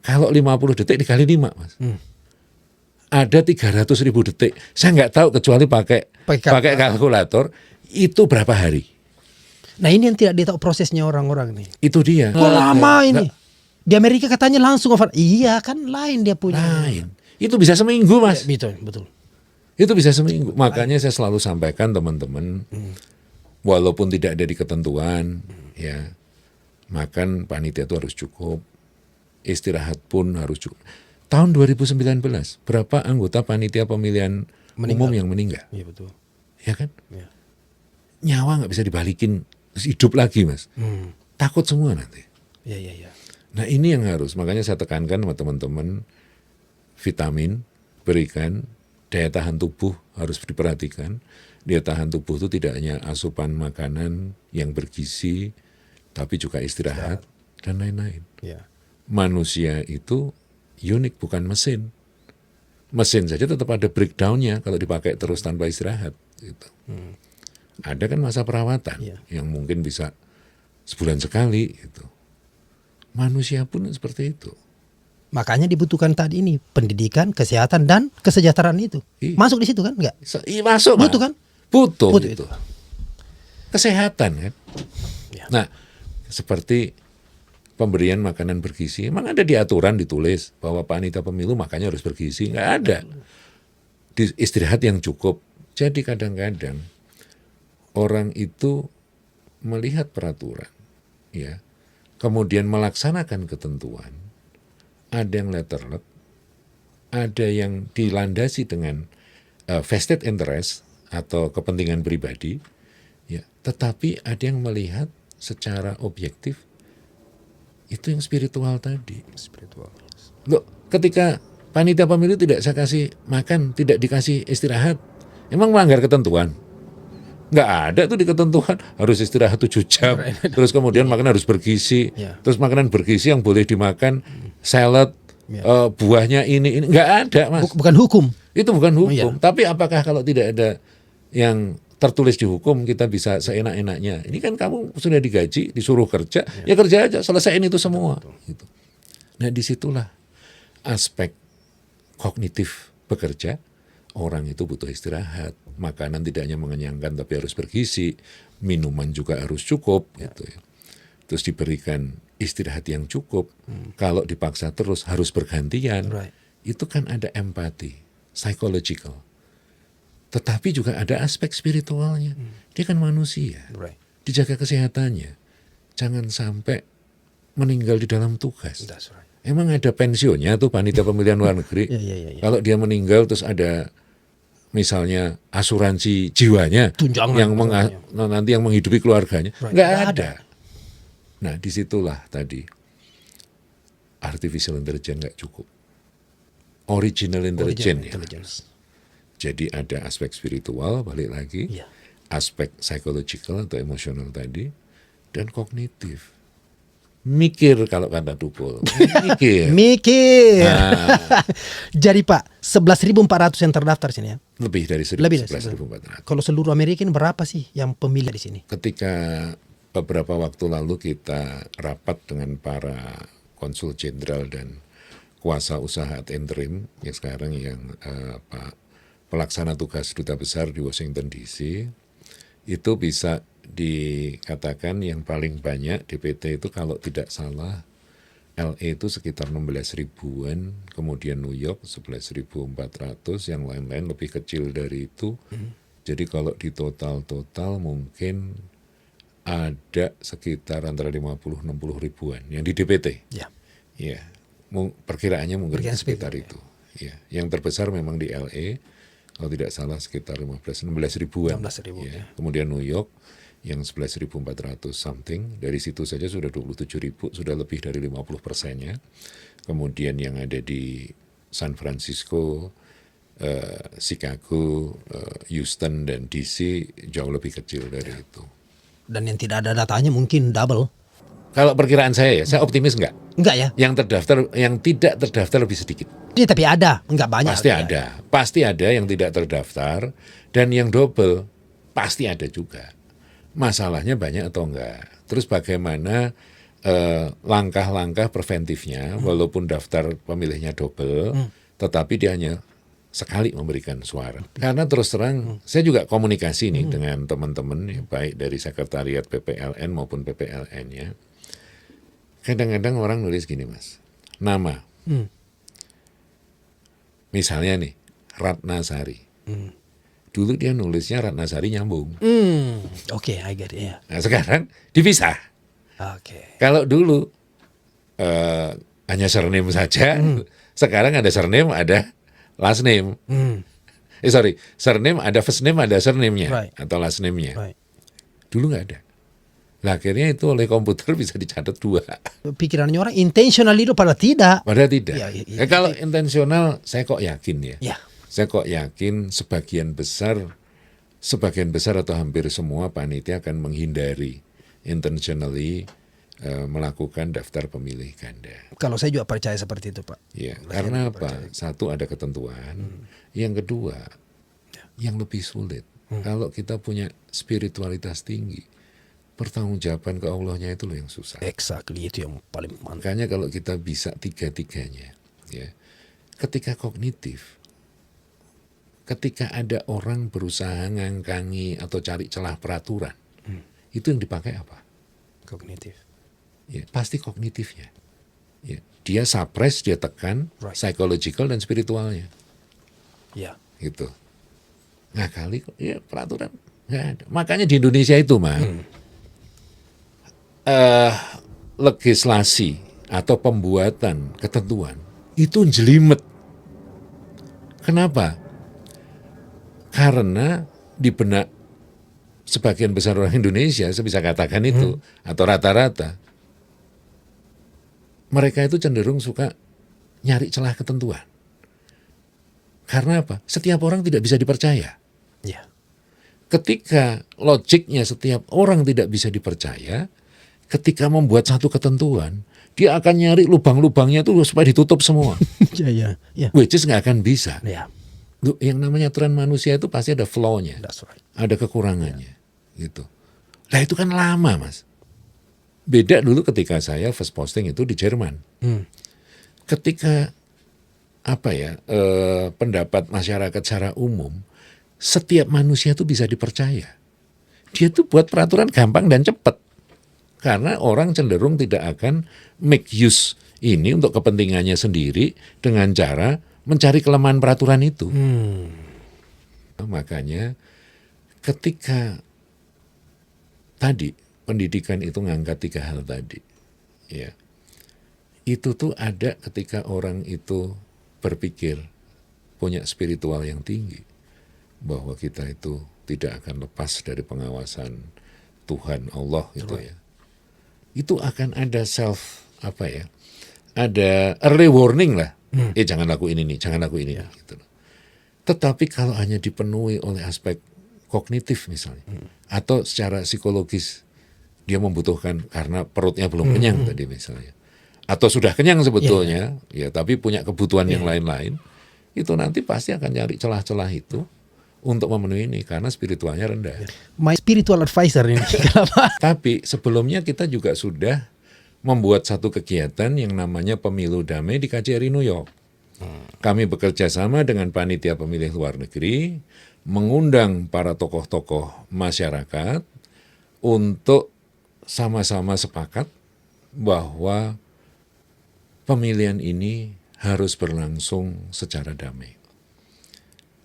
S1: Kalau 50 detik dikali 5, Mas. Ada 300.000 detik. Saya nggak tahu kecuali pakai kalkulator itu berapa hari.
S2: Nah ini yang tidak ditahu prosesnya orang-orang nih.
S1: Itu dia.
S2: Kok lama ini? Di Amerika katanya langsung over. Iya kan lain dia punya.
S1: Lain. Itu bisa seminggu, Mas.
S2: Betul.
S1: Itu bisa seminggu. Makanya saya selalu sampaikan teman-teman, walaupun tidak ada di ketentuan, ya, makan panitia itu harus cukup, istirahat pun harus cukup. Tahun 2019, berapa anggota panitia pemilihan umum yang meninggal?
S2: Iya betul.
S1: Ya kan?
S2: Ya.
S1: Nyawa nggak bisa dibalikin, hidup lagi, Mas. Takut semua nanti.
S2: Iya.
S1: Nah ini yang harus, makanya saya tekankan sama teman-teman, vitamin, berikan, daya tahan tubuh harus diperhatikan. Daya tahan tubuh itu tidak hanya asupan makanan yang bergizi, tapi juga istirahat dan lain-lain.
S2: Iya.
S1: Manusia itu unik, bukan mesin. Mesin saja tetap ada breakdown-nya kalau dipakai terus tanpa istirahat. Gitu. Ada kan masa perawatan yang mungkin bisa sebulan sekali. Gitu. Manusia pun seperti itu.
S2: Makanya dibutuhkan tadi ini pendidikan, kesehatan dan kesejahteraan itu.
S1: Iya.
S2: Masuk di situ kan? Enggak?
S1: Masuk,
S2: Butuh
S1: Mas.
S2: kan?
S1: Butuh
S2: itu.
S1: Kesehatan kan.
S2: Ya.
S1: Nah, seperti pemberian makanan bergizi, emang ada di aturan ditulis bahwa panitia pemilu makanya harus bergizi, nggak ada. Istirahat yang cukup. Jadi kadang-kadang orang itu melihat peraturan, ya, kemudian melaksanakan ketentuan. Ada yang letterlek, ada yang dilandasi dengan vested interest, atau kepentingan pribadi, ya, tetapi ada yang melihat secara objektif itu yang spiritual tadi.
S2: Spiritual.
S1: Loh, ketika panitia pemilu tidak saya kasih makan, tidak dikasih istirahat, emang melanggar ketentuan? Nggak ada tuh di ketentuan, harus istirahat 7 jam, terus kemudian makanan harus bergizi, terus makanan bergizi yang boleh dimakan salad, buahnya ini, nggak ada, Mas.
S2: Bukan hukum.
S1: Itu bukan hukum. Tapi apakah kalau tidak ada yang tertulis di hukum kita bisa seenak-enaknya? Ini kan kamu sudah digaji, disuruh kerja, ya kerja aja, selesaiin itu semua. Gitu. Nah disitulah aspek kognitif bekerja. Orang itu butuh istirahat, makanan tidak hanya mengenyangkan tapi harus bergizi, minuman juga harus cukup, gitu ya. Terus diberikan istirahat yang cukup. Kalau dipaksa terus harus bergantian, itu kan ada empati, psychological. Tetapi juga ada aspek spiritualnya. Dia kan manusia, dijaga kesehatannya, jangan sampai meninggal di dalam tugas. Emang ada pensiunnya tuh panitia pemilihan luar negeri. Kalau dia meninggal terus ada misalnya asuransi jiwanya
S2: tunjangan
S1: yang nanti yang menghidupi keluarganya, nggak ada. Nah disitulah tadi artificial intelligence nggak cukup, original intelligence. Jadi ada aspek spiritual, balik lagi, aspek psychological atau emosional tadi, dan kognitif. Mikir kalau kata Tupul,
S2: mikir. Nah. Jadi Pak, 11.400 yang terdaftar sini ya?
S1: Lebih dari 11.400.
S2: Kalau seluruh Amerika ini berapa sih yang pemilih di sini?
S1: Ketika beberapa waktu lalu kita rapat dengan para konsul jenderal dan kuasa usaha ad interim yang sekarang yang Pak pelaksana tugas duta besar di Washington DC, itu bisa dikatakan yang paling banyak DPT itu kalau tidak salah LA itu sekitar 16 ribuan, kemudian New York 11.400, yang lain-lain lebih kecil dari itu. Jadi kalau di total mungkin ada sekitar antara 50-60 ribuan yang di DPT. Ya, perkiraannya mungkin sekitar itu. Ya, yang terbesar memang di LA, kalau tidak salah sekitar 16 ribuan.
S2: 16 ribu,
S1: ya. Kemudian New York yang 11.400 something, dari situ saja sudah 27 ribu, sudah lebih dari 50%-nya. Kemudian yang ada di San Francisco, Chicago, Houston, dan DC jauh lebih kecil dari itu.
S2: Dan yang tidak ada datanya mungkin double.
S1: Kalau perkiraan saya ya, saya optimis enggak?
S2: Enggak ya?
S1: Yang tidak terdaftar lebih sedikit.
S2: Iya, tapi ada, enggak banyak.
S1: Pasti ada yang tidak terdaftar, dan yang double pasti ada juga. Masalahnya banyak atau enggak. Terus bagaimana langkah-langkah preventifnya, walaupun daftar pemilihnya double, tetapi dia hanya sekali memberikan suara. Karena terus terang, saya juga komunikasi nih dengan teman-teman, baik dari sekretariat PPLN maupun PPLN-nya. Kadang-kadang orang nulis gini, Mas, nama. Misalnya nih, Ratnasari. Dulu dia nulisnya Ratnasari nyambung.
S2: Oke, I get it. Yeah.
S1: Nah sekarang dipisah. Kalau dulu hanya surname saja, sekarang ada surname, ada last name. Surname ada first name, ada surname-nya atau last name-nya. Dulu nggak ada. Nah akhirnya itu oleh komputer bisa dicatat 2.
S2: Pikirannya orang intentional itu padahal tidak.
S1: Padahal tidak. Kalau intensional saya kok yakin ya. Saya kok yakin sebagian besar atau hampir semua panitia akan menghindari intentionally melakukan daftar pemilih ganda.
S2: Kalau saya juga percaya seperti itu, Pak.
S1: Ya, karena apa? Satu, ada ketentuan. Yang kedua, yang lebih sulit. Kalau kita punya spiritualitas tinggi, pertanggungjawaban ke Allahnya itu loh yang susah.
S2: Exactly, itu yang paling mantap.
S1: Makanya kalau kita bisa tiga-tiganya, ya, ketika kognitif, ketika ada orang berusaha ngangkangi atau cari celah peraturan, itu yang dipakai apa?
S2: Kognitif.
S1: Ya, pasti kognitifnya. Ya, dia suppress, dia tekan, psychological dan spiritualnya.
S2: Ya.
S1: Gitu. Ngakali kok, ya peraturan nggak ada. Makanya di Indonesia itu, legislasi atau pembuatan ketentuan itu jelimet. Kenapa? Karena di benak sebagian besar orang Indonesia, saya bisa katakan itu, atau rata-rata, mereka itu cenderung suka nyari celah ketentuan. Karena apa? Setiap orang tidak bisa dipercaya.
S2: Ya.
S1: Ketika logiknya setiap orang tidak bisa dipercaya, ketika membuat satu ketentuan, dia akan nyari lubang-lubangnya itu supaya ditutup semua.
S2: Ya.
S1: Which is nggak akan bisa.
S2: Ya.
S1: Yang namanya aturan manusia itu pasti ada flaw-nya,
S2: That's right.
S1: ada kekurangannya, gitu. Lah itu kan lama, Mas. Beda dulu ketika saya first posting itu di Jerman. Ketika pendapat masyarakat secara umum, setiap manusia itu bisa dipercaya. Dia tuh buat peraturan gampang dan cepat. Karena orang cenderung tidak akan make use ini untuk kepentingannya sendiri dengan cara mencari kelemahan peraturan itu. Makanya ketika tadi pendidikan itu ngangkat 3 hal tadi, ya, itu tuh ada ketika orang itu berpikir punya spiritual yang tinggi, bahwa kita itu tidak akan lepas dari pengawasan Tuhan Allah gitu ya. Itu akan ada ada early warning lah. Jangan lakuin ini, jangan lakuin ini. Gitu. Tetapi kalau hanya dipenuhi oleh aspek kognitif misalnya, atau secara psikologis dia membutuhkan karena perutnya belum kenyang tadi misalnya, atau sudah kenyang sebetulnya, ya tapi punya kebutuhan yang lain-lain, itu nanti pasti akan nyari celah-celah itu untuk memenuhi ini karena spiritualnya rendah.
S2: My spiritual advisor ini. Kenapa?
S1: Tapi sebelumnya kita juga sudah membuat satu kegiatan yang namanya Pemilu Damai di KJRI New York. Kami bekerja sama dengan panitia pemilih luar negeri, mengundang para tokoh-tokoh masyarakat untuk sama-sama sepakat bahwa pemilihan ini harus berlangsung secara damai.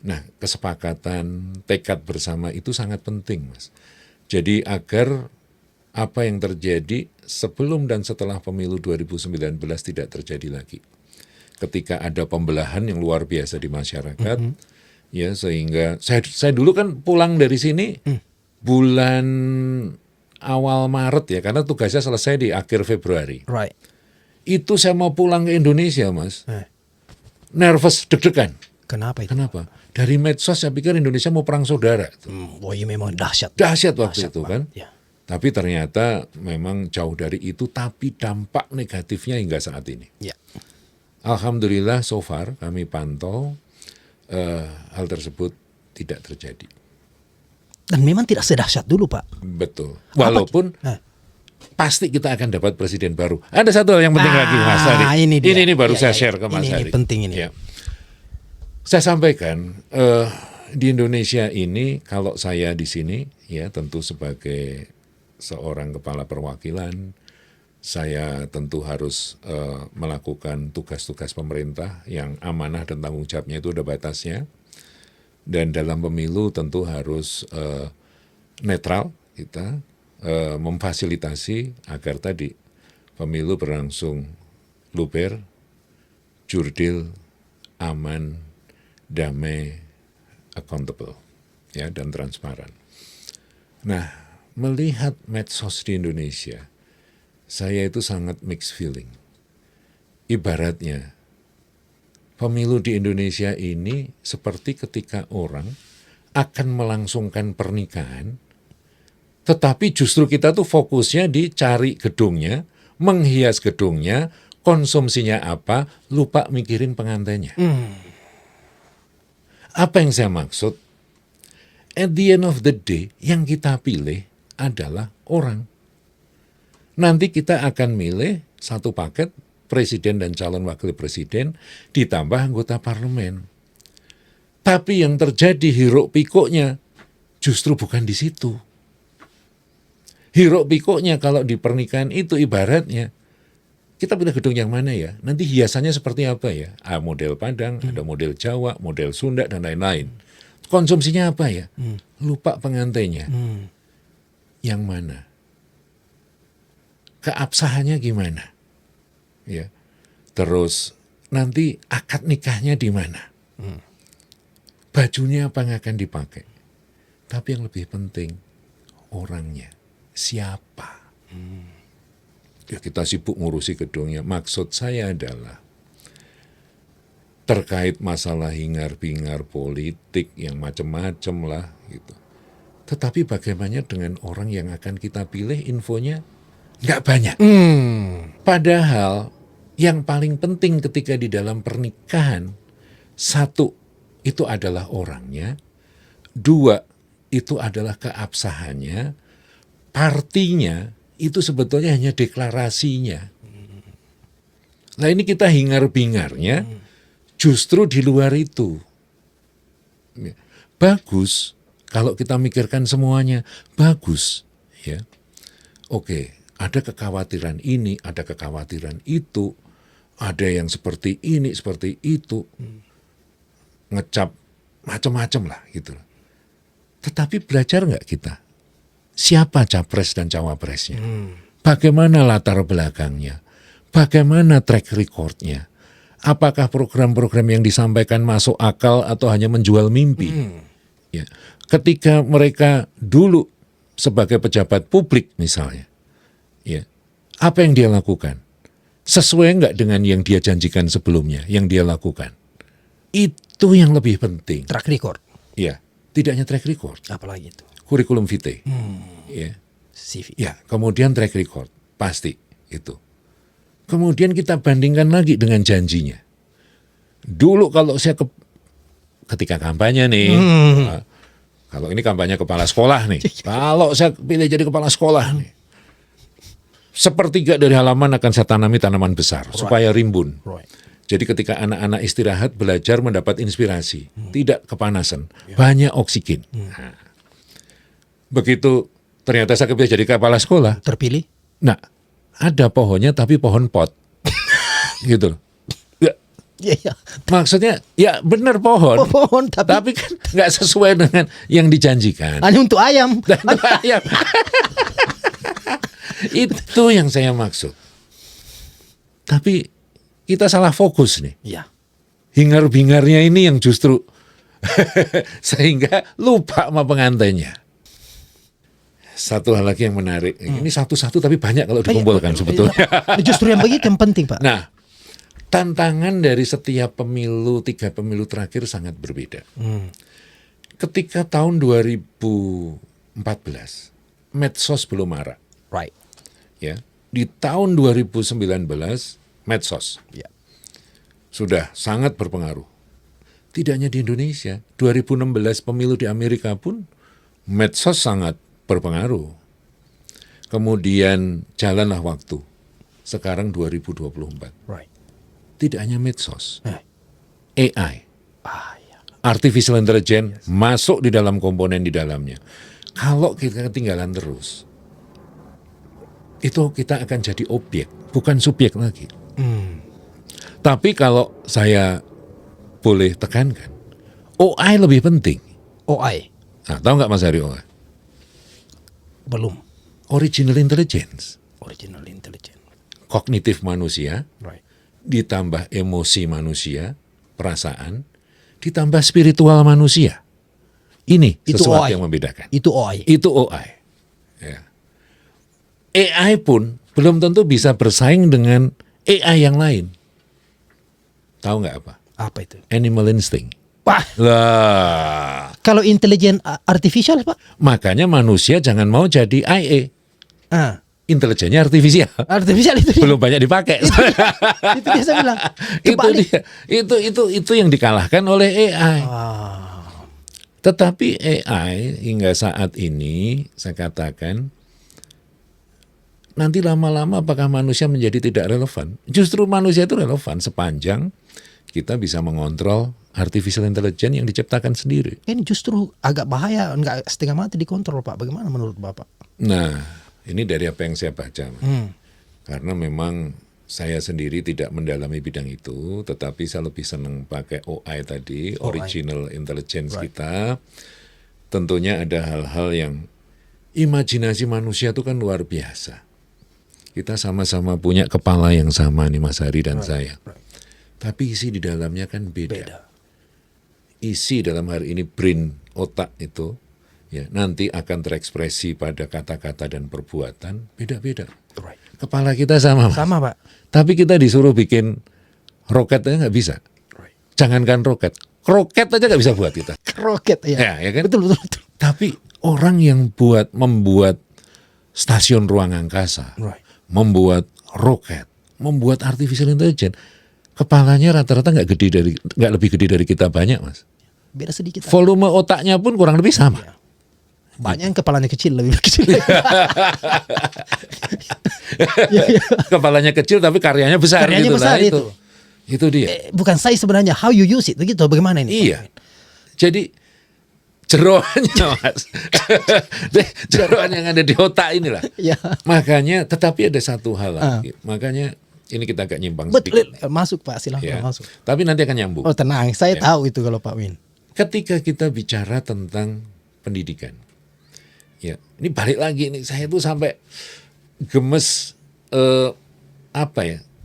S1: Nah, kesepakatan, tekad bersama itu sangat penting, Mas. Jadi agar apa yang terjadi sebelum dan setelah pemilu 2019 tidak terjadi lagi. Ketika ada pembelahan yang luar biasa di masyarakat, ya sehingga saya dulu kan pulang dari sini bulan awal Maret ya, karena tugasnya selesai di akhir Februari.
S2: Right.
S1: Itu saya mau pulang ke Indonesia, Mas. Nervous, deg-degan.
S2: Kenapa itu?
S1: Kenapa? Dari medsos saya pikir Indonesia mau perang saudara.
S2: Wah, ini memang dahsyat.
S1: Dahsyat waktu itu kan.
S2: Ya.
S1: Tapi ternyata memang jauh dari itu, tapi dampak negatifnya hingga saat ini.
S2: Ya.
S1: Alhamdulillah so far kami pantau hal tersebut tidak terjadi.
S2: Dan memang tidak sedahsyat dulu, Pak.
S1: Betul. Walaupun pasti kita akan dapat presiden baru. Ada satu hal yang penting lagi, Mas Ari. Ini baru saya share ke Mas Ari.
S2: Ini penting ini.
S1: Ya. Saya sampaikan di Indonesia ini, kalau saya di sini ya tentu sebagai seorang kepala perwakilan, saya tentu harus melakukan tugas-tugas pemerintah yang amanah dan tanggung jawabnya itu ada batasnya. Dan dalam pemilu tentu harus netral, kita memfasilitasi agar tadi pemilu berlangsung luber, jurdil, aman, damai, accountable, ya, dan transparan. Nah, melihat medsos di Indonesia, saya itu sangat mixed feeling. Ibaratnya, pemilu di Indonesia ini seperti ketika orang akan melangsungkan pernikahan, tetapi justru kita tuh fokusnya di cari gedungnya, menghias gedungnya, konsumsinya apa, lupa mikirin pengantinnya. Apa yang saya maksud? At the end of the day, yang kita pilih adalah orang. Nanti kita akan milih satu paket presiden dan calon wakil presiden ditambah anggota parlemen. Tapi yang terjadi hiruk pikuknya justru bukan di situ. Hiruk pikuknya kalau di pernikahan itu ibaratnya, kita pilih gedung yang mana ya? Nanti hiasannya seperti apa ya? Model Padang, ada model Jawa, model Sunda, dan lain-lain. Konsumsinya apa ya? Lupa pengantinnya. Yang mana? Keabsahannya gimana? Ya. Terus nanti akad nikahnya di mana? Bajunya apa yang akan dipakai? Tapi yang lebih penting orangnya, siapa? Ya kita sibuk ngurusi gedungnya. Maksud saya adalah terkait masalah hingar-bingar politik yang macam-macam lah gitu. Tetapi bagaimana dengan orang yang akan kita pilih, infonya nggak banyak. Padahal yang paling penting ketika di dalam pernikahan, satu, itu adalah orangnya. Dua, itu adalah keabsahannya. Partinya, itu sebetulnya hanya deklarasinya. Nah ini kita hingar-bingarnya justru di luar itu. Bagus kalau kita mikirkan semuanya, bagus. Ya, oke, ada kekhawatiran ini, ada kekhawatiran itu, ada yang seperti ini, seperti itu, ngecap macam-macam lah gitu. Tetapi belajar nggak kita? Siapa capres dan cawapresnya? Bagaimana latar belakangnya? Bagaimana track recordnya? Apakah program-program yang disampaikan masuk akal atau hanya menjual mimpi? Ya. Ketika mereka dulu sebagai pejabat publik misalnya, ya, apa yang dia lakukan? Sesuai nggak dengan yang dia janjikan sebelumnya, yang dia lakukan? Itu yang lebih penting.
S2: Track record.
S1: Ya, tidak hanya track record.
S2: Apalagi itu?
S1: Kurikulum vitae. Ya.
S2: CV.
S1: Ya, kemudian track record, pasti itu. Kemudian kita bandingkan lagi dengan janjinya. Dulu kalau saya ketika kampanye nih, kalau ini kampanye kepala sekolah nih, kalau saya pilih jadi kepala sekolah nih, 1/3 dari halaman akan saya tanami tanaman besar supaya rimbun.
S2: Right.
S1: Jadi ketika anak-anak istirahat belajar mendapat inspirasi, tidak kepanasan, banyak oksigen. Nah, begitu ternyata saya kepilih jadi kepala sekolah.
S2: Terpilih?
S1: Nah, ada pohonnya tapi pohon pot. Gitu loh. Ya,
S2: Iya.
S1: maksudnya ya benar pohon.
S2: Pohon tapi
S1: Tapi kan nggak sesuai dengan yang dijanjikan.
S2: hanya untuk ayam.
S1: Ya. Itu yang saya maksud. Tapi kita salah fokus nih.
S2: Iya.
S1: Hingar-bingarnya ini yang justru sehingga lupa sama pengantinnya. Satu hal lagi yang menarik. Ini satu-satu tapi banyak kalau dikumpulkan sebetulnya.
S2: Justru yang begitu yang penting, Pak.
S1: Nah, tantangan dari setiap pemilu, 3 pemilu terakhir sangat berbeda. Ketika tahun 2014, medsos belum marak.
S2: Right.
S1: Ya, di tahun 2019, medsos
S2: Ya.
S1: sudah sangat berpengaruh. Tidak hanya di Indonesia, 2016 pemilu di Amerika pun medsos sangat berpengaruh. Kemudian jalanlah waktu. Sekarang 2024.
S2: Right.
S1: Tidak hanya medsos.
S2: Eh.
S1: AI.
S2: Ya.
S1: Artificial Intelligence masuk di dalam komponen di dalamnya. Kalau kita ketinggalan terus, itu kita akan jadi objek, bukan subjek lagi. Tapi kalau saya boleh tekankan, OI lebih penting.
S2: OI
S1: Nah, tahu nggak Mas Hari OI?
S2: belum.
S1: Original Intelligence.
S2: Original intelligence.
S1: Kognitif manusia,
S2: Right.
S1: ditambah emosi manusia, perasaan, ditambah spiritual manusia. Ini
S2: Itu
S1: sesuatu
S2: OI.
S1: yang membedakan.
S2: Itu OI.
S1: Itu OI. Ya. AI pun belum tentu bisa bersaing dengan AI yang lain. Tahu nggak apa?
S2: Apa itu?
S1: Animal instinct.
S2: Wah,
S1: Lah,
S2: kalau intelijen artificial, Pak?
S1: makanya manusia jangan mau jadi IA.
S2: Ah,
S1: Intelijennya artifisial.
S2: artificial itu dia.
S1: Belum banyak dipakai.
S2: Itu dia saya bilang.
S1: itu
S2: Kebalik.
S1: dia. Itu yang dikalahkan oleh AI. Tetapi AI hingga saat ini saya katakan nanti lama-lama apakah manusia menjadi tidak relevan? Justru manusia itu relevan sepanjang kita bisa mengontrol artificial intelligence yang diciptakan sendiri.
S2: Ini justru agak bahaya, enggak setengah mati dikontrol, Pak. Bagaimana menurut Bapak?
S1: Nah, ini dari apa yang saya baca. Karena memang saya sendiri tidak mendalami bidang itu, tetapi saya lebih senang pakai OI tadi, original intelligence kita. Tentunya ada hal-hal yang imajinasi manusia itu kan luar biasa. Kita sama-sama punya kepala yang sama nih Mas Hari dan saya. Tapi isi di dalamnya kan beda. Isi dalam hari ini brain, otak itu ya nanti akan terekspresi pada kata-kata dan perbuatan beda-beda.
S2: Right.
S1: Kepala kita sama, Mas.
S2: Sama, Pak.
S1: Tapi kita disuruh bikin roket aja nggak bisa.
S2: Right.
S1: Jangankan roket, kroket aja nggak bisa buat kita.
S2: Roket ya.
S1: Ya kan?
S2: Betul.
S1: Tapi orang yang membuat stasiun ruang angkasa,
S2: Right.
S1: membuat roket, membuat artificial intelligence, kepalanya rata-rata nggak lebih gede dari kita banyak, Mas.
S2: Beda sedikit.
S1: Volume otaknya pun kurang lebih sama.
S2: Ya. Banyak yang kepalanya kecil, lebih kecil.
S1: Kepalanya kecil tapi karyanya besar.
S2: Karyanya
S1: gitu
S2: besar
S1: lah,
S2: itu.
S1: Itu dia.
S2: Bukan saya sebenarnya, how you use it, begitu. Bagaimana ini?
S1: Iya. Jadi jeroannya, Mas. Jeroan yang ada di otak inilah.
S2: Ya.
S1: Makanya, tetapi ada satu hal lagi. Makanya ini kita agak nyimpang
S2: Betul,
S1: sedikit.
S2: masuk Pak, silahkan
S1: Ya.
S2: masuk.
S1: Tapi nanti akan nyambung.
S2: Oh tenang, saya tahu itu kalau Pak Win.
S1: Ketika kita bicara tentang pendidikan, ya ini balik lagi nih, saya tuh sampai gemes,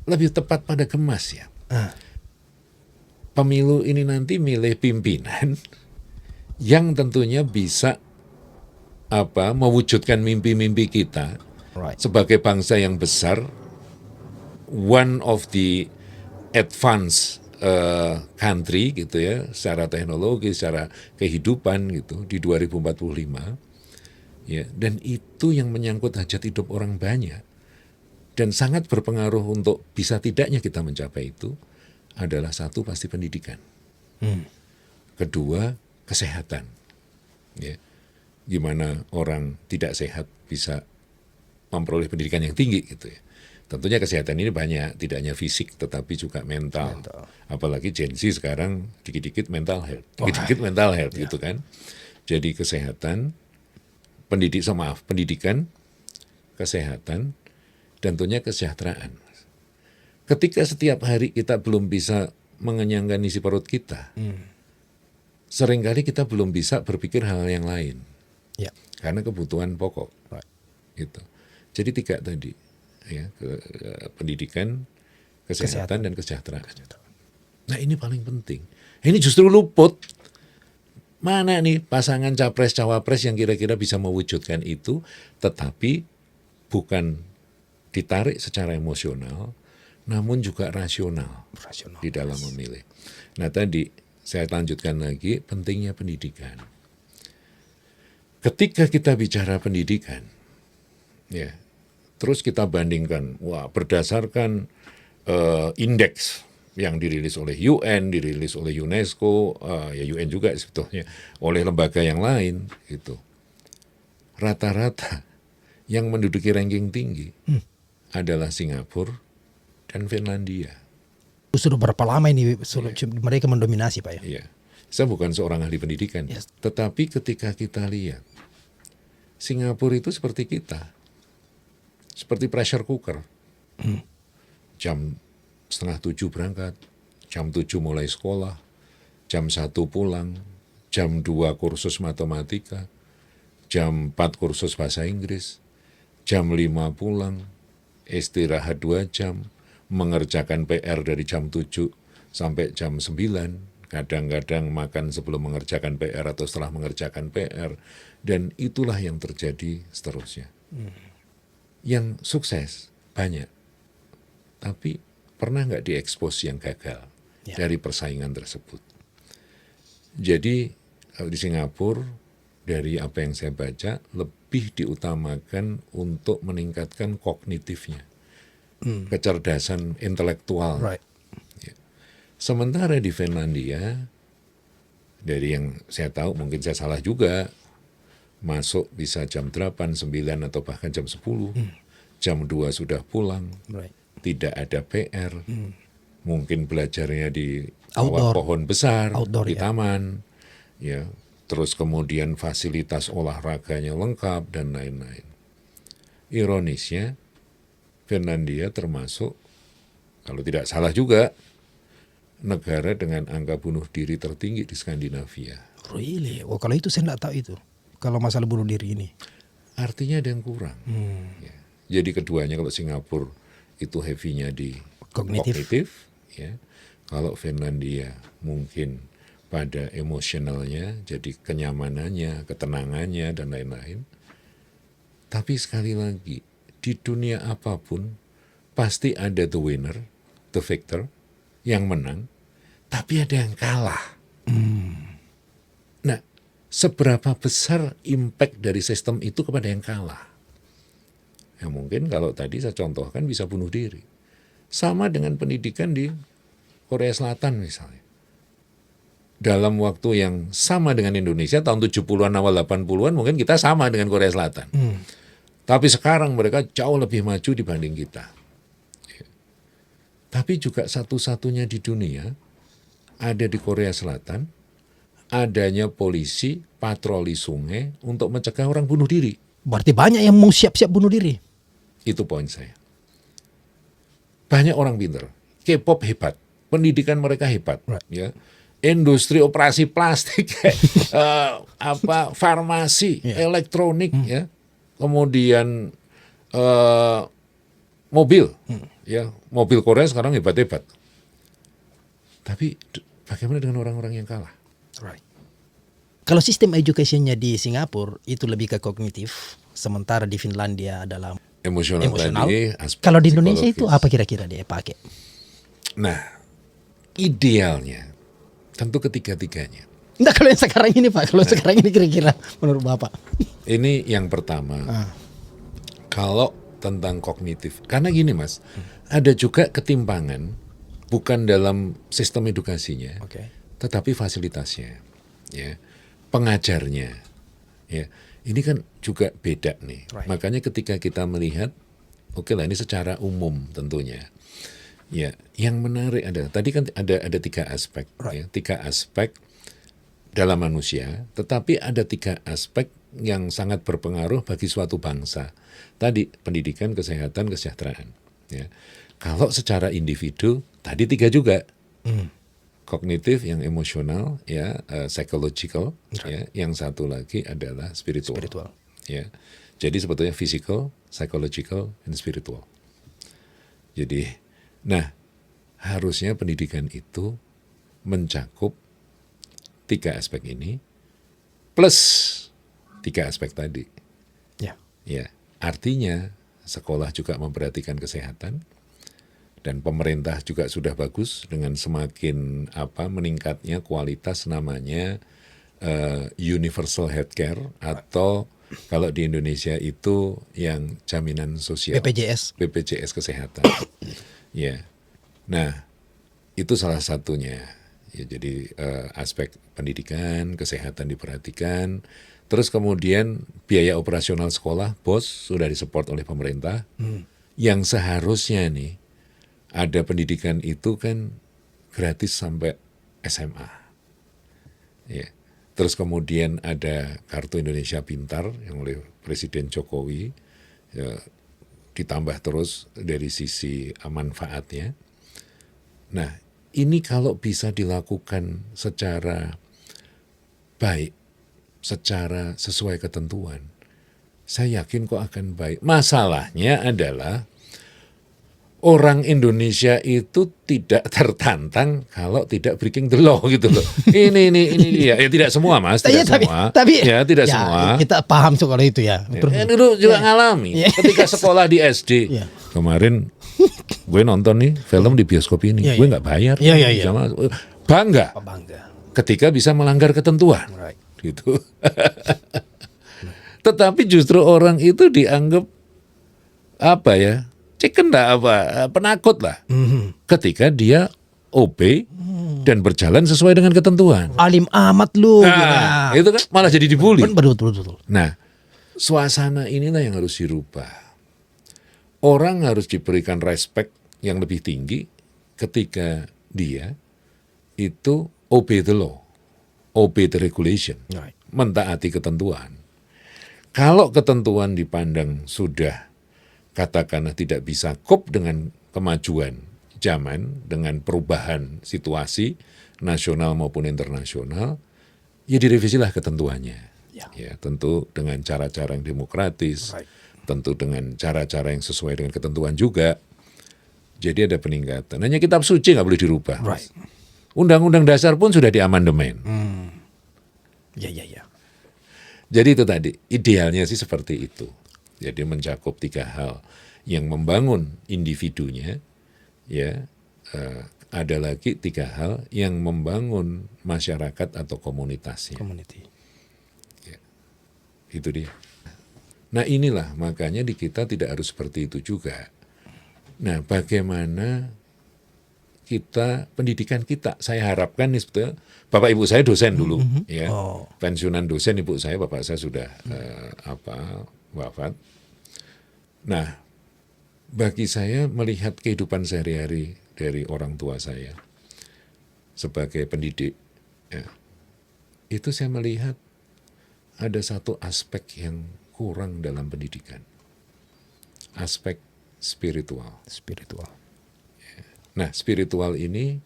S1: lebih tepat pada gemas ya. Pemilu ini nanti milih pimpinan yang tentunya bisa mewujudkan mimpi-mimpi kita
S2: Right.
S1: sebagai bangsa yang besar, one of the advanced country gitu ya, secara teknologi, secara kehidupan gitu di 2045 ya, dan itu yang menyangkut hajat hidup orang banyak dan sangat berpengaruh untuk bisa tidaknya kita mencapai itu adalah satu pasti pendidikan, kedua kesehatan ya, gimana orang tidak sehat bisa memperoleh pendidikan yang tinggi gitu ya. Tentunya kesehatan ini banyak, tidak hanya fisik tetapi juga mental. Apalagi Gen Z sekarang dikit-dikit mental health, dikit-dikit mental health gitu kan. Jadi kesehatan, pendidikan, kesehatan, dan tentunya kesejahteraan. Ketika setiap hari kita belum bisa mengenyangkan isi perut kita, seringkali kita belum bisa berpikir hal yang lain.
S2: Ya.
S1: Karena kebutuhan pokok.
S2: Right.
S1: Gitu. Jadi tiga tadi. Ya, pendidikan, kesehatan, dan kesejahteraan. Nah ini paling penting. Ini justru luput. Mana nih pasangan capres-cawapres yang kira-kira bisa mewujudkan itu, tetapi bukan ditarik secara emosional, namun juga rasional di dalam memilih. Nah tadi saya lanjutkan lagi pentingnya pendidikan. Ketika kita bicara pendidikan, ya. Terus kita bandingkan, berdasarkan indeks yang dirilis oleh UN, dirilis oleh UNESCO, ya UN juga sebetulnya, oleh lembaga yang lain, gitu. Rata-rata yang menduduki ranking tinggi adalah Singapura dan Finlandia.
S2: Sudah berapa lama ini mereka mendominasi Pak ya?
S1: Iya. Saya bukan seorang ahli pendidikan, tetapi ketika kita lihat, Singapura itu seperti kita. Seperti pressure cooker. Jam 6:30 berangkat, jam 7 mulai sekolah, jam 1 pulang, jam 2 kursus matematika, jam 4 kursus bahasa Inggris, jam 5 pulang, istirahat 2 jam, mengerjakan PR dari jam 7 sampai jam 9, kadang-kadang makan sebelum mengerjakan PR atau setelah mengerjakan PR, dan itulah yang terjadi seterusnya. Yang sukses banyak, tapi pernah nggak diekspos yang gagal dari persaingan tersebut. Jadi di Singapura, dari apa yang saya baca, lebih diutamakan untuk meningkatkan kognitifnya, kecerdasan intelektual.
S2: Right.
S1: Ya. Sementara di Finlandia, dari yang saya tahu, mungkin saya salah juga, masuk bisa jam 8, 9, atau bahkan jam 10. Jam 2 sudah pulang.
S2: Right.
S1: Tidak ada PR. Mungkin belajarnya di bawah pohon besar,
S2: Outdoor,
S1: di taman. Ya. Terus kemudian fasilitas olahraganya lengkap dan lain-lain. Ironisnya, Finlandia termasuk, kalau tidak salah juga, negara dengan angka bunuh diri tertinggi di Skandinavia.
S2: Really? Oh kalau itu saya tidak tahu itu. Kalau masalah bunuh diri ini.
S1: Artinya ada yang kurang. Ya. Jadi keduanya, kalau Singapura itu heavy-nya di kognitif ya. Kalau Finlandia mungkin pada emosionalnya, jadi kenyamanannya, ketenangannya, dan lain-lain. Tapi sekali lagi, di dunia apapun, pasti ada the winner, the victor, yang menang, tapi ada yang kalah. Nah, seberapa besar impact dari sistem itu kepada yang kalah? Ya mungkin kalau tadi saya contohkan bisa bunuh diri. Sama dengan pendidikan di Korea Selatan misalnya. Dalam waktu yang sama dengan Indonesia, tahun 70-an awal 80-an mungkin kita sama dengan Korea Selatan. Tapi sekarang mereka jauh lebih maju dibanding kita. Tapi juga satu-satunya di dunia ada di Korea Selatan, adanya polisi patroli sungai untuk mencegah orang bunuh diri.
S2: Berarti banyak yang mau siap-siap bunuh diri.
S1: Itu poin saya. Banyak orang pintar, K-pop hebat, pendidikan mereka hebat, ya. Industri operasi plastik, farmasi, elektronik, ya. Kemudian mobil, ya, mobil Korea sekarang hebat-hebat. Tapi bagaimana dengan orang-orang yang kalah?
S2: Kalau sistem education-nya di Singapura itu lebih ke kognitif, sementara di Finlandia adalah
S1: Emosional. Tadi,
S2: kalau di Indonesia itu apa kira-kira dia pakai?
S1: Nah, idealnya tentu ketiga-tiganya.
S2: Enggak, kalau yang sekarang ini Pak, kalau sekarang ini kira-kira menurut Bapak.
S1: Ini yang pertama. Kalau tentang kognitif, karena gini Mas, ada juga ketimpangan bukan dalam sistem edukasinya, tetapi fasilitasnya, ya, pengajarnya, ya. Ini kan juga beda nih. Makanya ketika kita melihat, oke lah ini secara umum tentunya. Ya, yang menarik adalah tadi kan ada 3 aspek, ya, 3 aspek dalam manusia, tetapi ada 3 aspek yang sangat berpengaruh bagi suatu bangsa. Tadi pendidikan, kesehatan, kesejahteraan. Ya. Kalau secara individu, tadi 3 juga. Kognitif, yang emosional, ya, psychological, ya, yang satu lagi adalah spiritual. Ya. Jadi sebetulnya physical, psychological, and spiritual. Jadi, nah, harusnya pendidikan itu mencakup 3 aspek ini plus 3 aspek tadi. Ya, artinya sekolah juga memperhatikan kesehatan. Dan pemerintah juga sudah bagus dengan semakin meningkatnya kualitas namanya universal healthcare, atau kalau di Indonesia itu yang jaminan sosial, BPJS kesehatan. Ya, nah itu salah satunya. Ya, jadi aspek pendidikan, kesehatan diperhatikan. Terus kemudian biaya operasional sekolah, bos, sudah disupport oleh pemerintah. Yang seharusnya nih ada pendidikan itu kan gratis sampai SMA. Ya. Terus kemudian ada Kartu Indonesia Pintar yang oleh Presiden Jokowi, ya, ditambah terus dari sisi manfaatnya. Nah, ini kalau bisa dilakukan secara baik, secara sesuai ketentuan, saya yakin kok akan baik. Masalahnya adalah orang Indonesia itu tidak tertantang kalau tidak breaking the law gitu loh. Ini dia. Ya tidak semua Mas, tidak semua.
S2: Tapi
S1: ya tidak semua.
S2: Kita paham soal itu ya.
S1: Dulu juga ngalami ketika sekolah di SD. Kemarin gue nonton nih film di bioskop ini, gue nggak bayar. Bangga ketika bisa melanggar ketentuan. Gitu. Tetapi justru orang itu dianggap chicken lah, penakut lah, ketika dia obey dan berjalan sesuai dengan ketentuan.
S2: Alim amat lu.
S1: Nah, itu kan malah jadi dibully.
S2: Betul.
S1: Nah, suasana inilah yang harus dirubah. Orang harus diberikan respect yang lebih tinggi ketika dia itu obey the law, obey the regulation, mentaati ketentuan. Kalau ketentuan dipandang sudah katakanlah tidak bisa cope dengan kemajuan zaman, dengan perubahan situasi nasional maupun internasional, ya direvisilah ketentuannya. Ya, tentu dengan cara-cara yang demokratis, tentu dengan cara-cara yang sesuai dengan ketentuan juga. Jadi ada peningkatan. Hanya kitab suci nggak boleh dirubah. Undang-undang dasar pun sudah diamandemen.
S2: Ya, ya, ya.
S1: Jadi itu tadi, idealnya sih seperti itu. Jadi mencakup 3 hal, yang membangun individunya, ya, ada lagi 3 hal yang membangun masyarakat atau komunitasnya.
S2: Community.
S1: Itu dia. Nah inilah makanya di kita tidak harus seperti itu juga. Nah bagaimana kita, pendidikan kita, saya harapkan nih sebetulnya, bapak ibu saya dosen dulu, ya, pensiunan dosen, ibu saya, bapak saya sudah wafat. Nah, bagi saya melihat kehidupan sehari-hari dari orang tua saya sebagai pendidik, ya, itu saya melihat ada satu aspek yang kurang dalam pendidikan, aspek spiritual.
S2: Spiritual.
S1: Nah, spiritual ini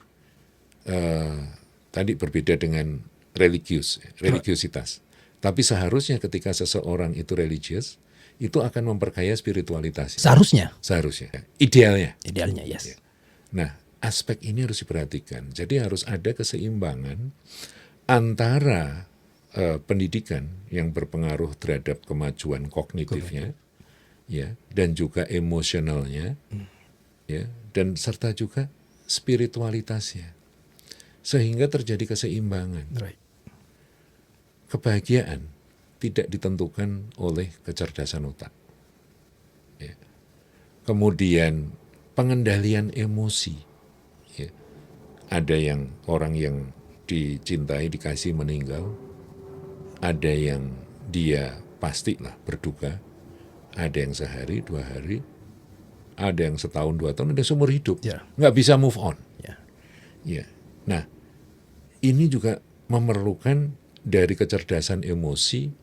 S1: tadi berbeda dengan religiusitas. Tapi seharusnya ketika seseorang itu religius, itu akan memperkaya spiritualitas.
S2: Seharusnya.
S1: Seharusnya. Idealnya.
S2: Idealnya, yes.
S1: Nah, aspek ini harus diperhatikan. Jadi harus ada keseimbangan antara pendidikan yang berpengaruh terhadap kemajuan kognitifnya, ya, dan juga emosionalnya, ya, dan serta juga spiritualitasnya, sehingga terjadi keseimbangan.
S2: Right.
S1: Kebahagiaan tidak ditentukan oleh kecerdasan otak, ya. Kemudian pengendalian emosi, ya. Ada yang orang yang dicintai, dikasih, meninggal, ada yang dia pastilah berduka, ada yang sehari, 2 hari, ada yang setahun, 2 tahun, ada seumur hidup,
S2: Ya.
S1: nggak bisa move on.
S2: Ya.
S1: Ya. Nah, ini juga memerlukan dari kecerdasan emosi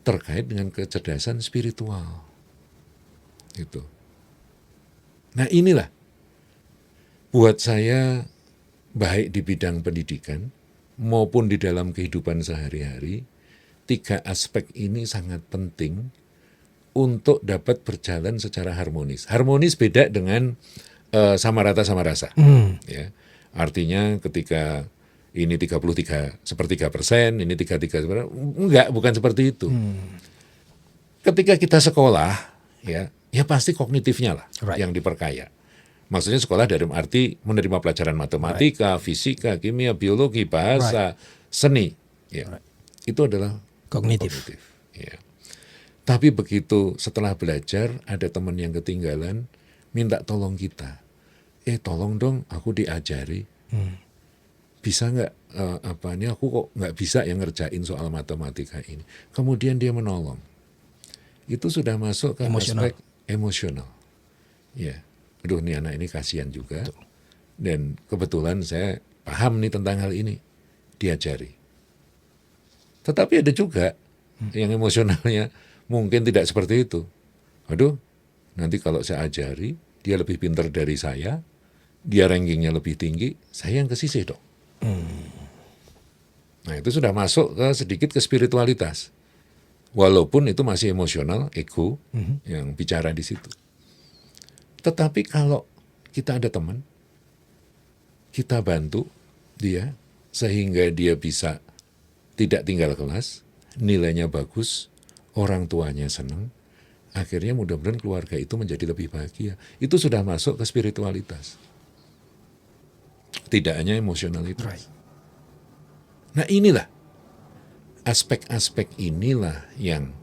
S1: terkait dengan kecerdasan spiritual. Gitu. Nah, inilah buat saya, baik di bidang pendidikan maupun di dalam kehidupan sehari-hari, 3 aspek ini sangat penting untuk dapat berjalan secara harmonis. Harmonis beda dengan sama rata sama rasa. Ya. Artinya ketika ini 33%, ini 33%, enggak, bukan seperti itu. Ketika kita sekolah, ya pasti kognitifnya lah yang diperkaya. Maksudnya sekolah dari arti menerima pelajaran matematika, fisika, kimia, biologi, bahasa, seni, ya. Itu adalah kognitif. Ya. Tapi begitu setelah belajar, ada teman yang ketinggalan, minta tolong kita. Tolong dong, aku diajari. Bisa nggak, ini aku kok nggak bisa yang ngerjain soal matematika ini. Kemudian dia menolong. Itu sudah masuk ke aspek emosional. Ya, aduh nih anak ini kasihan juga. Betul. Dan kebetulan saya paham nih tentang hal ini, diajari. Tetapi ada juga yang emosionalnya mungkin tidak seperti itu. Aduh, nanti kalau saya ajari, dia lebih pintar dari saya, dia rankingnya lebih tinggi, saya yang kesisih dong. Nah itu sudah masuk ke sedikit ke spiritualitas. Walaupun itu masih emosional, ego yang bicara di situ. Tetapi kalau kita ada teman, kita bantu dia sehingga dia bisa tidak tinggal kelas, nilainya bagus, orang tuanya senang, akhirnya mudah-mudahan keluarga itu menjadi lebih bahagia. Itu sudah masuk ke spiritualitas. Tidak hanya emosionalitas.
S2: Right.
S1: Nah inilah, aspek-aspek inilah yang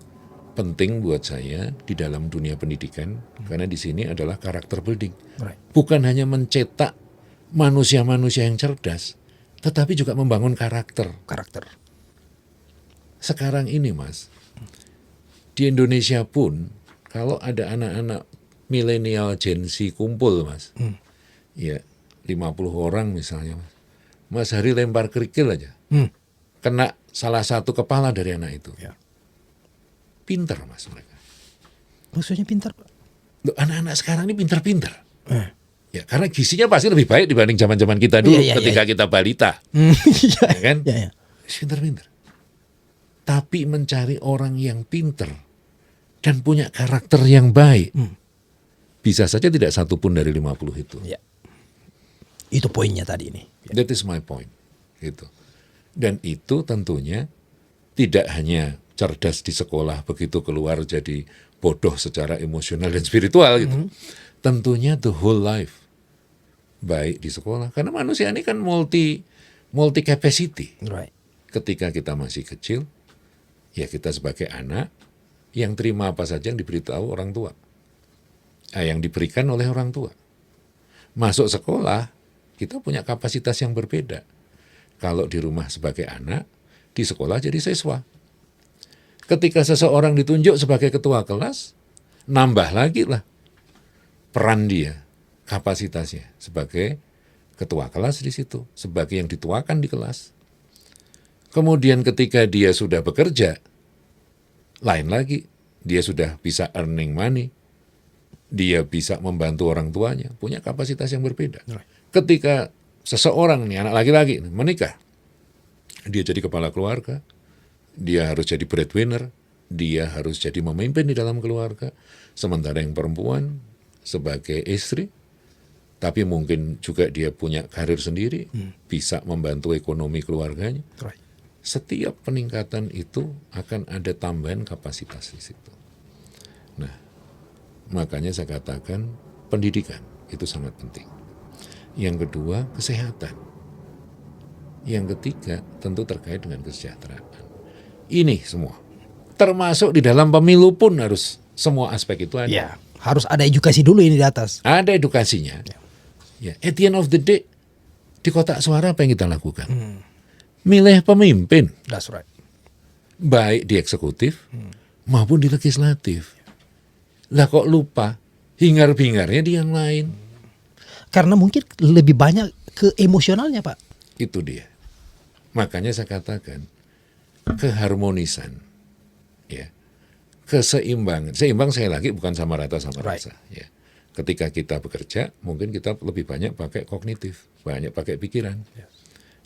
S1: penting buat saya di dalam dunia pendidikan, karena di sini adalah karakter building.
S2: Right.
S1: Bukan hanya mencetak manusia-manusia yang cerdas, tetapi juga membangun karakter. Sekarang ini Mas, di Indonesia pun kalau ada anak-anak milenial Gen Z kumpul Mas, ya 50 orang misalnya Mas Hari lempar kerikil aja, kena salah satu kepala dari anak itu.
S2: Ya.
S1: Pinter Mas mereka.
S2: Maksudnya pintar, Pak?
S1: Loh, anak-anak sekarang ini pinter-pinter. Ya, karena gizinya pasti lebih baik dibanding zaman-zaman kita dulu ketika kita balita. Ya kan?
S2: Ya.
S1: Pinter-pinter. Tapi mencari orang yang pinter dan punya karakter yang baik, bisa saja tidak satu pun dari 50 itu.
S2: Ya. Itu poinnya tadi ini.
S1: That is my point. Gitu. Dan itu tentunya tidak hanya cerdas di sekolah, begitu keluar jadi bodoh secara emosional dan spiritual gitu. Tentunya the whole life. Baik di sekolah, karena manusia ini kan multi capacity.
S2: Right.
S1: Ketika kita masih kecil, ya kita sebagai anak yang terima apa saja yang diberitahu orang tua, yang diberikan oleh orang tua. Masuk sekolah, kita punya kapasitas yang berbeda. Kalau di rumah sebagai anak, di sekolah jadi siswa. Ketika seseorang ditunjuk sebagai ketua kelas, nambah lagi lah peran dia, kapasitasnya sebagai ketua kelas di situ, sebagai yang dituakan di kelas. Kemudian ketika dia sudah bekerja, lain lagi, dia sudah bisa earning money, dia bisa membantu orang tuanya, punya kapasitas yang berbeda. Ketika seseorang nih, anak laki-laki menikah, dia jadi kepala keluarga, dia harus jadi breadwinner, dia harus jadi memimpin di dalam keluarga, sementara yang perempuan sebagai istri, tapi mungkin juga dia punya karir sendiri, bisa membantu ekonomi keluarganya.
S2: Right.
S1: Setiap peningkatan itu akan ada tambahan kapasitas di situ. Nah, makanya saya katakan pendidikan itu sangat penting. Yang kedua, kesehatan. Yang ketiga, tentu terkait dengan kesejahteraan. Ini semua. Termasuk di dalam pemilu pun harus semua aspek itu ada.
S2: Ya, harus ada edukasi dulu ini di atas.
S1: Ada edukasinya. Ya, at the end of the day, di kotak suara apa yang kita lakukan? Milih pemimpin.
S2: That's right.
S1: Baik di eksekutif maupun di legislatif. Lah kok lupa hingar-bingarnya di yang lain?
S2: Karena mungkin lebih banyak ke emosionalnya, Pak.
S1: Itu dia. Makanya saya katakan keharmonisan, ya, keseimbangan. Seimbang saya lagi bukan sama rata sama rasa. Ya. Ketika kita bekerja, mungkin kita lebih banyak pakai kognitif, banyak pakai pikiran.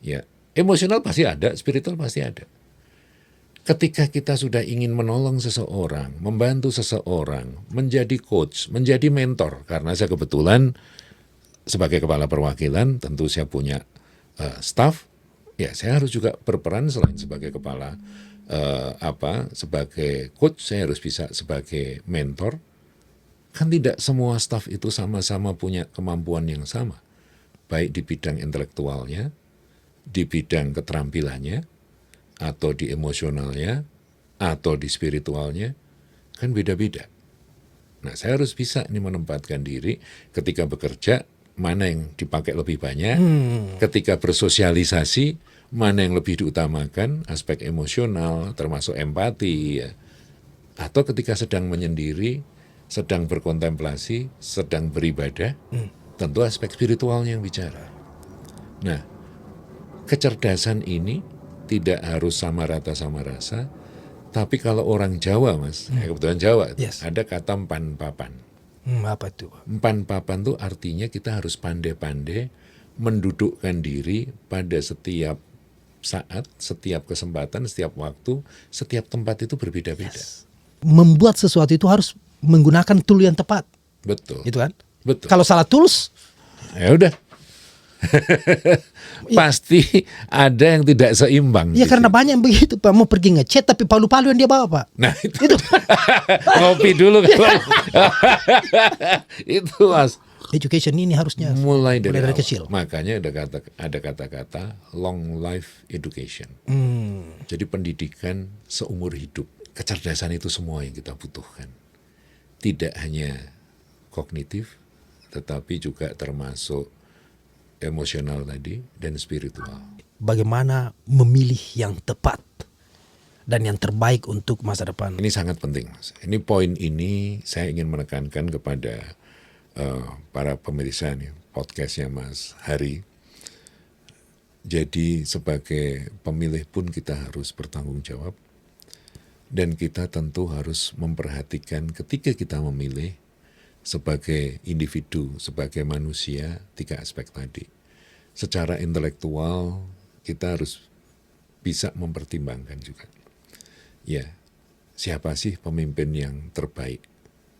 S1: Ya, emosional pasti ada, spiritual pasti ada. Ketika kita sudah ingin menolong seseorang, membantu seseorang, menjadi coach, menjadi mentor, karena saya kebetulan sebagai kepala perwakilan, tentu saya punya staff, ya saya harus juga berperan selain sebagai kepala sebagai coach, saya harus bisa sebagai mentor. Kan tidak semua staff itu sama-sama punya kemampuan yang sama, baik di bidang intelektualnya, di bidang keterampilannya, atau di emosionalnya, atau di spiritualnya, kan beda-beda. Nah, saya harus bisa ini menempatkan diri ketika bekerja, mana yang dipakai lebih banyak, ketika bersosialisasi, mana yang lebih diutamakan, aspek emosional, termasuk empati, ya. Atau ketika sedang menyendiri, sedang berkontemplasi, sedang beribadah, tentu aspek spiritualnya yang bicara. Nah, kecerdasan ini tidak harus sama rata sama rasa, tapi kalau orang Jawa, Mas, kebetulan Jawa, ada kata empan papan.
S2: Apa itu?
S1: Empan papan itu artinya kita harus pandai-pandai mendudukkan diri pada setiap saat, setiap kesempatan, setiap waktu, setiap tempat itu berbeda-beda.
S2: Membuat sesuatu itu harus menggunakan tool yang tepat.
S1: Betul.
S2: Gitu kan?
S1: Betul.
S2: Kalau salah tools,
S1: ya udah. Pasti ada yang tidak seimbang.
S2: ya karena banyak yang begitu, Pak. Mau pergi ngechat tapi palu-palu yang dia bawa, Pak.
S1: Nah itu. Ngopi dulu kalau. Itu, Mas.
S2: Education ini harusnya
S1: mulai dari
S2: kecil.
S1: Makanya ada kata-kata long life education. Jadi pendidikan seumur hidup. Kecerdasan itu semua yang kita butuhkan. Tidak hanya kognitif, tetapi juga termasuk emosional tadi dan spiritual.
S2: Bagaimana memilih yang tepat dan yang terbaik untuk masa depan.
S1: Ini sangat penting, Mas. Ini poin ini saya ingin menekankan kepada para pemirsa nih, podcastnya Mas Hari. Jadi sebagai pemilih pun kita harus bertanggung jawab. Dan kita tentu harus memperhatikan ketika kita memilih sebagai individu, sebagai manusia, 3 aspek tadi. Secara intelektual kita harus bisa mempertimbangkan juga. Ya, siapa sih pemimpin yang terbaik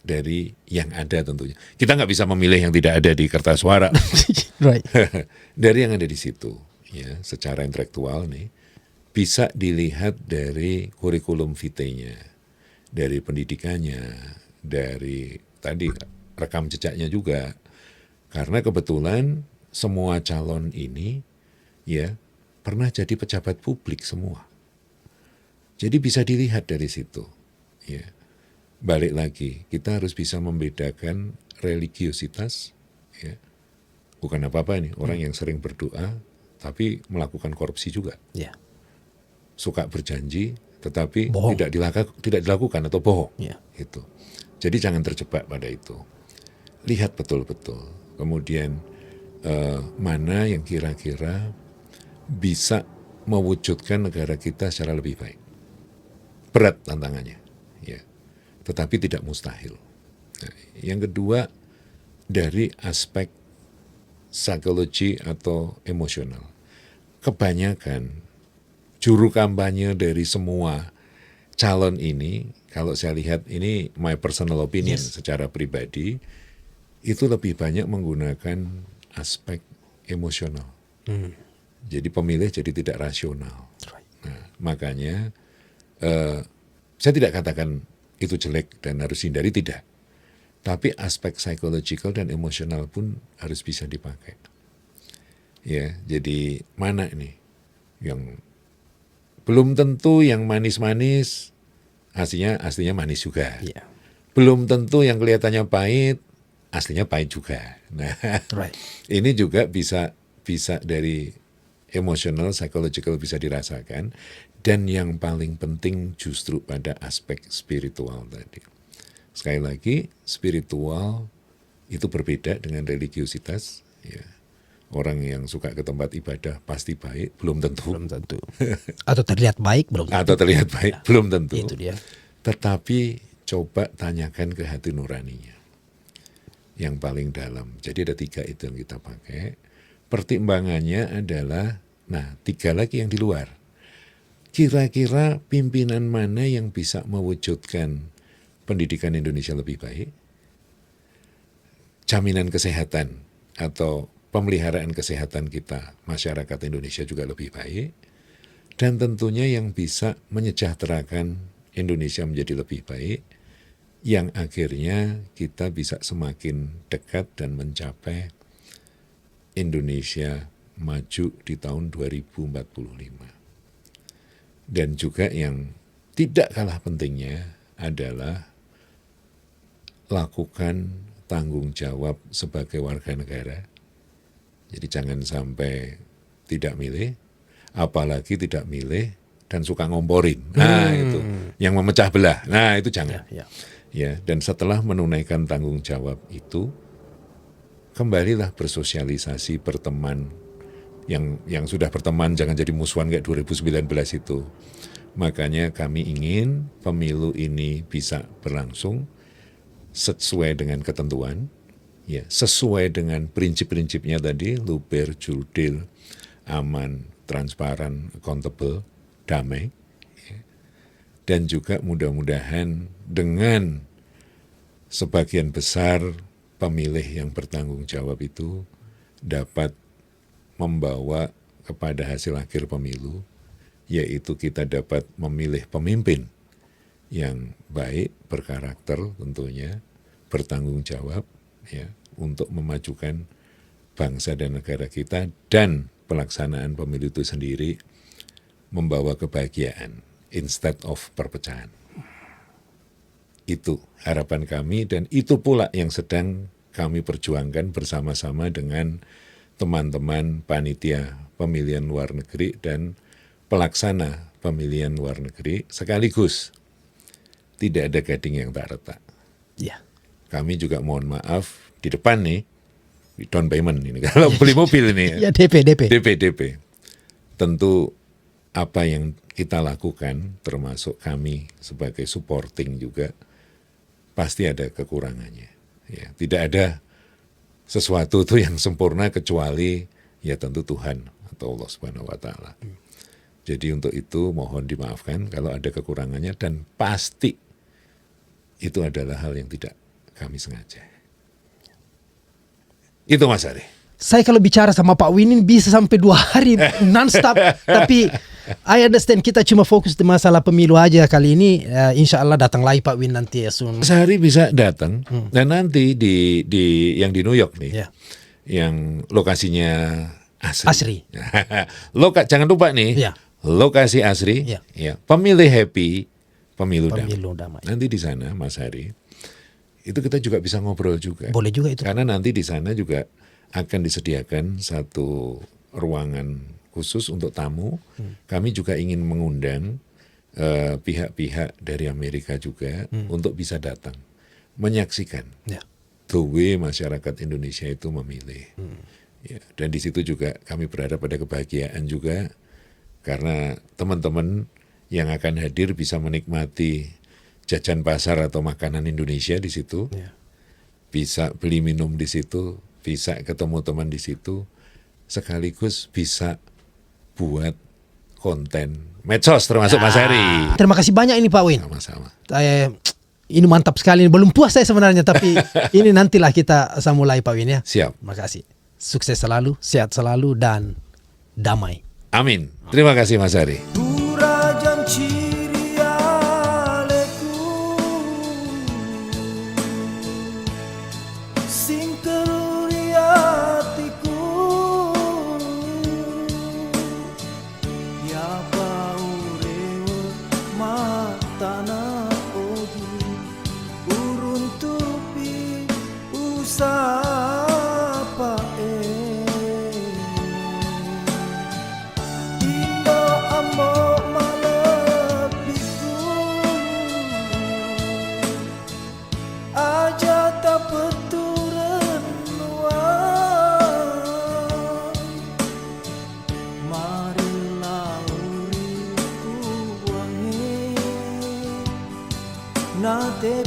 S1: dari yang ada tentunya. Kita nggak bisa memilih yang tidak ada di kertas suara.
S2: Right.
S1: Dari yang ada di situ, ya, secara intelektual nih, bisa dilihat dari kurikulum vitae-nya, dari pendidikannya, dari tadi rekam jejaknya juga. Karena kebetulan semua calon ini, ya, pernah jadi pejabat publik semua. Jadi bisa dilihat dari situ, ya. Balik lagi, kita harus bisa membedakan religiositas, ya. Bukan apa-apa nih, orang yang sering berdoa, tapi melakukan korupsi juga.
S2: Ya.
S1: Suka berjanji, tetapi
S2: Bohong.
S1: tidak dilakukan atau bohong.
S2: Ya.
S1: Gitu. Jadi jangan terjebak pada itu. Lihat betul-betul. Kemudian mana yang kira-kira bisa mewujudkan negara kita secara lebih baik. Berat tantangannya, ya. Tetapi tidak mustahil. Nah, yang kedua, dari aspek psikologi atau emosional. Kebanyakan juru kampanye dari semua calon ini, kalau saya lihat ini my personal opinion secara pribadi, itu lebih banyak menggunakan aspek emosional. Jadi pemilih jadi tidak rasional. Nah, makanya saya tidak katakan itu jelek dan harus hindari, tidak. Tapi aspek psychological dan emosional pun harus bisa dipakai. Ya, jadi mana ini yang belum tentu yang manis-manis aslinya manis juga.
S2: Ya.
S1: Belum tentu yang kelihatannya pahit aslinya pahit juga. Nah,
S2: Right.
S1: ini juga bisa dari emosional, psychological bisa dirasakan. Dan yang paling penting justru pada aspek spiritual tadi. Sekali lagi, spiritual itu berbeda dengan religiositas. Ya. Orang yang suka ke tempat ibadah pasti baik, belum tentu.
S2: Belum tentu. Atau terlihat baik, belum tentu.
S1: Atau terlihat baik, belum tentu.
S2: Itu dia.
S1: Tetapi coba tanyakan ke hati nuraninya. Yang paling dalam. Jadi ada 3 itu yang kita pakai. Pertimbangannya adalah, nah 3 lagi yang di luar. Kira-kira pimpinan mana yang bisa mewujudkan pendidikan Indonesia lebih baik? Jaminan kesehatan atau pemeliharaan kesehatan kita, masyarakat Indonesia juga lebih baik. Dan tentunya yang bisa menyejahterakan Indonesia menjadi lebih baik, yang akhirnya kita bisa semakin dekat dan mencapai Indonesia maju di tahun 2045. Dan juga yang tidak kalah pentingnya adalah lakukan tanggung jawab sebagai warga negara. Jadi jangan sampai tidak milih, apalagi tidak milih dan suka ngomporin. Nah itu, yang memecah belah. Nah itu jangan.
S2: Ya.
S1: Ya, dan setelah menunaikan tanggung jawab itu, kembalilah bersosialisasi, berteman. Yang sudah berteman jangan jadi musuhan kayak 2019 itu. Makanya kami ingin pemilu ini bisa berlangsung sesuai dengan ketentuan, ya, sesuai dengan prinsip-prinsipnya tadi, luber, jurdil, aman, transparan, accountable, damai. Ya. Dan juga mudah-mudahan dengan sebagian besar pemilih yang bertanggung jawab itu dapat membawa kepada hasil akhir pemilu, yaitu kita dapat memilih pemimpin yang baik, berkarakter tentunya, bertanggung jawab, ya, untuk memajukan bangsa dan negara kita, dan pelaksanaan pemilu itu sendiri membawa kebahagiaan instead of perpecahan. Itu harapan kami, dan itu pula yang sedang kami perjuangkan bersama-sama dengan teman-teman panitia pemilihan luar negeri dan pelaksana pemilihan luar negeri, sekaligus tidak ada gading yang tak retak.
S2: Ya.
S1: Kami juga mohon maaf di depan nih, down payment ini kalau beli mobil ini
S2: Ya, DP.
S1: DP. Tentu apa yang kita lakukan, termasuk kami sebagai supporting juga, pasti ada kekurangannya. Ya, tidak ada sesuatu itu yang sempurna kecuali ya tentu Tuhan atau Allah Subhanahu wa taala. Jadi untuk itu mohon dimaafkan kalau ada kekurangannya, dan pasti itu adalah hal yang tidak kami sengaja. Itu Mas Ari.
S2: Saya kalau bicara sama Pak Winin bisa sampai 2 hari non-stop. Tapi I understand kita cuma fokus di masalah pemilu aja kali ini. Insya Allah datang lagi Pak Win nanti ya soon.
S1: Sehari bisa datang dan nanti di yang di New York nih,
S2: Ya.
S1: yang lokasinya
S2: Asri.
S1: Jangan lupa nih,
S2: Ya.
S1: lokasi Asri,
S2: Ya.
S1: ya. Pemilih happy, pemilu damai.
S2: Pemilu damai.
S1: Nanti di sana Mas Hari, itu kita juga bisa ngobrol juga.
S2: Boleh juga itu.
S1: Karena nanti di sana juga akan disediakan satu ruangan khusus untuk tamu. Kami juga ingin mengundang pihak-pihak dari Amerika juga untuk bisa datang menyaksikan
S2: Ya.
S1: the way masyarakat Indonesia itu memilih. Ya, dan di situ juga kami berharap pada kebahagiaan juga karena teman-teman yang akan hadir bisa menikmati jajan pasar atau makanan Indonesia di situ,
S2: Ya.
S1: bisa beli minum di situ, bisa ketemu teman di situ, sekaligus bisa buat konten medsos termasuk Mas Heri.
S2: Terima kasih banyak ini Pak Win.
S1: Sama-sama.
S2: Ini mantap sekali. Belum puas saya sebenarnya, tapi ini nantilah kita mulai Pak Win ya.
S1: Siap.
S2: Terima kasih. Sukses selalu, sehat selalu, dan damai.
S1: Amin. Terima kasih Mas Heri.
S4: Durajan cirialeku sing teruri hatiku ya bau rewe matana ogi urun tupi usapa Indo amo malebiku aja tak peturen marilah uriku wangi nate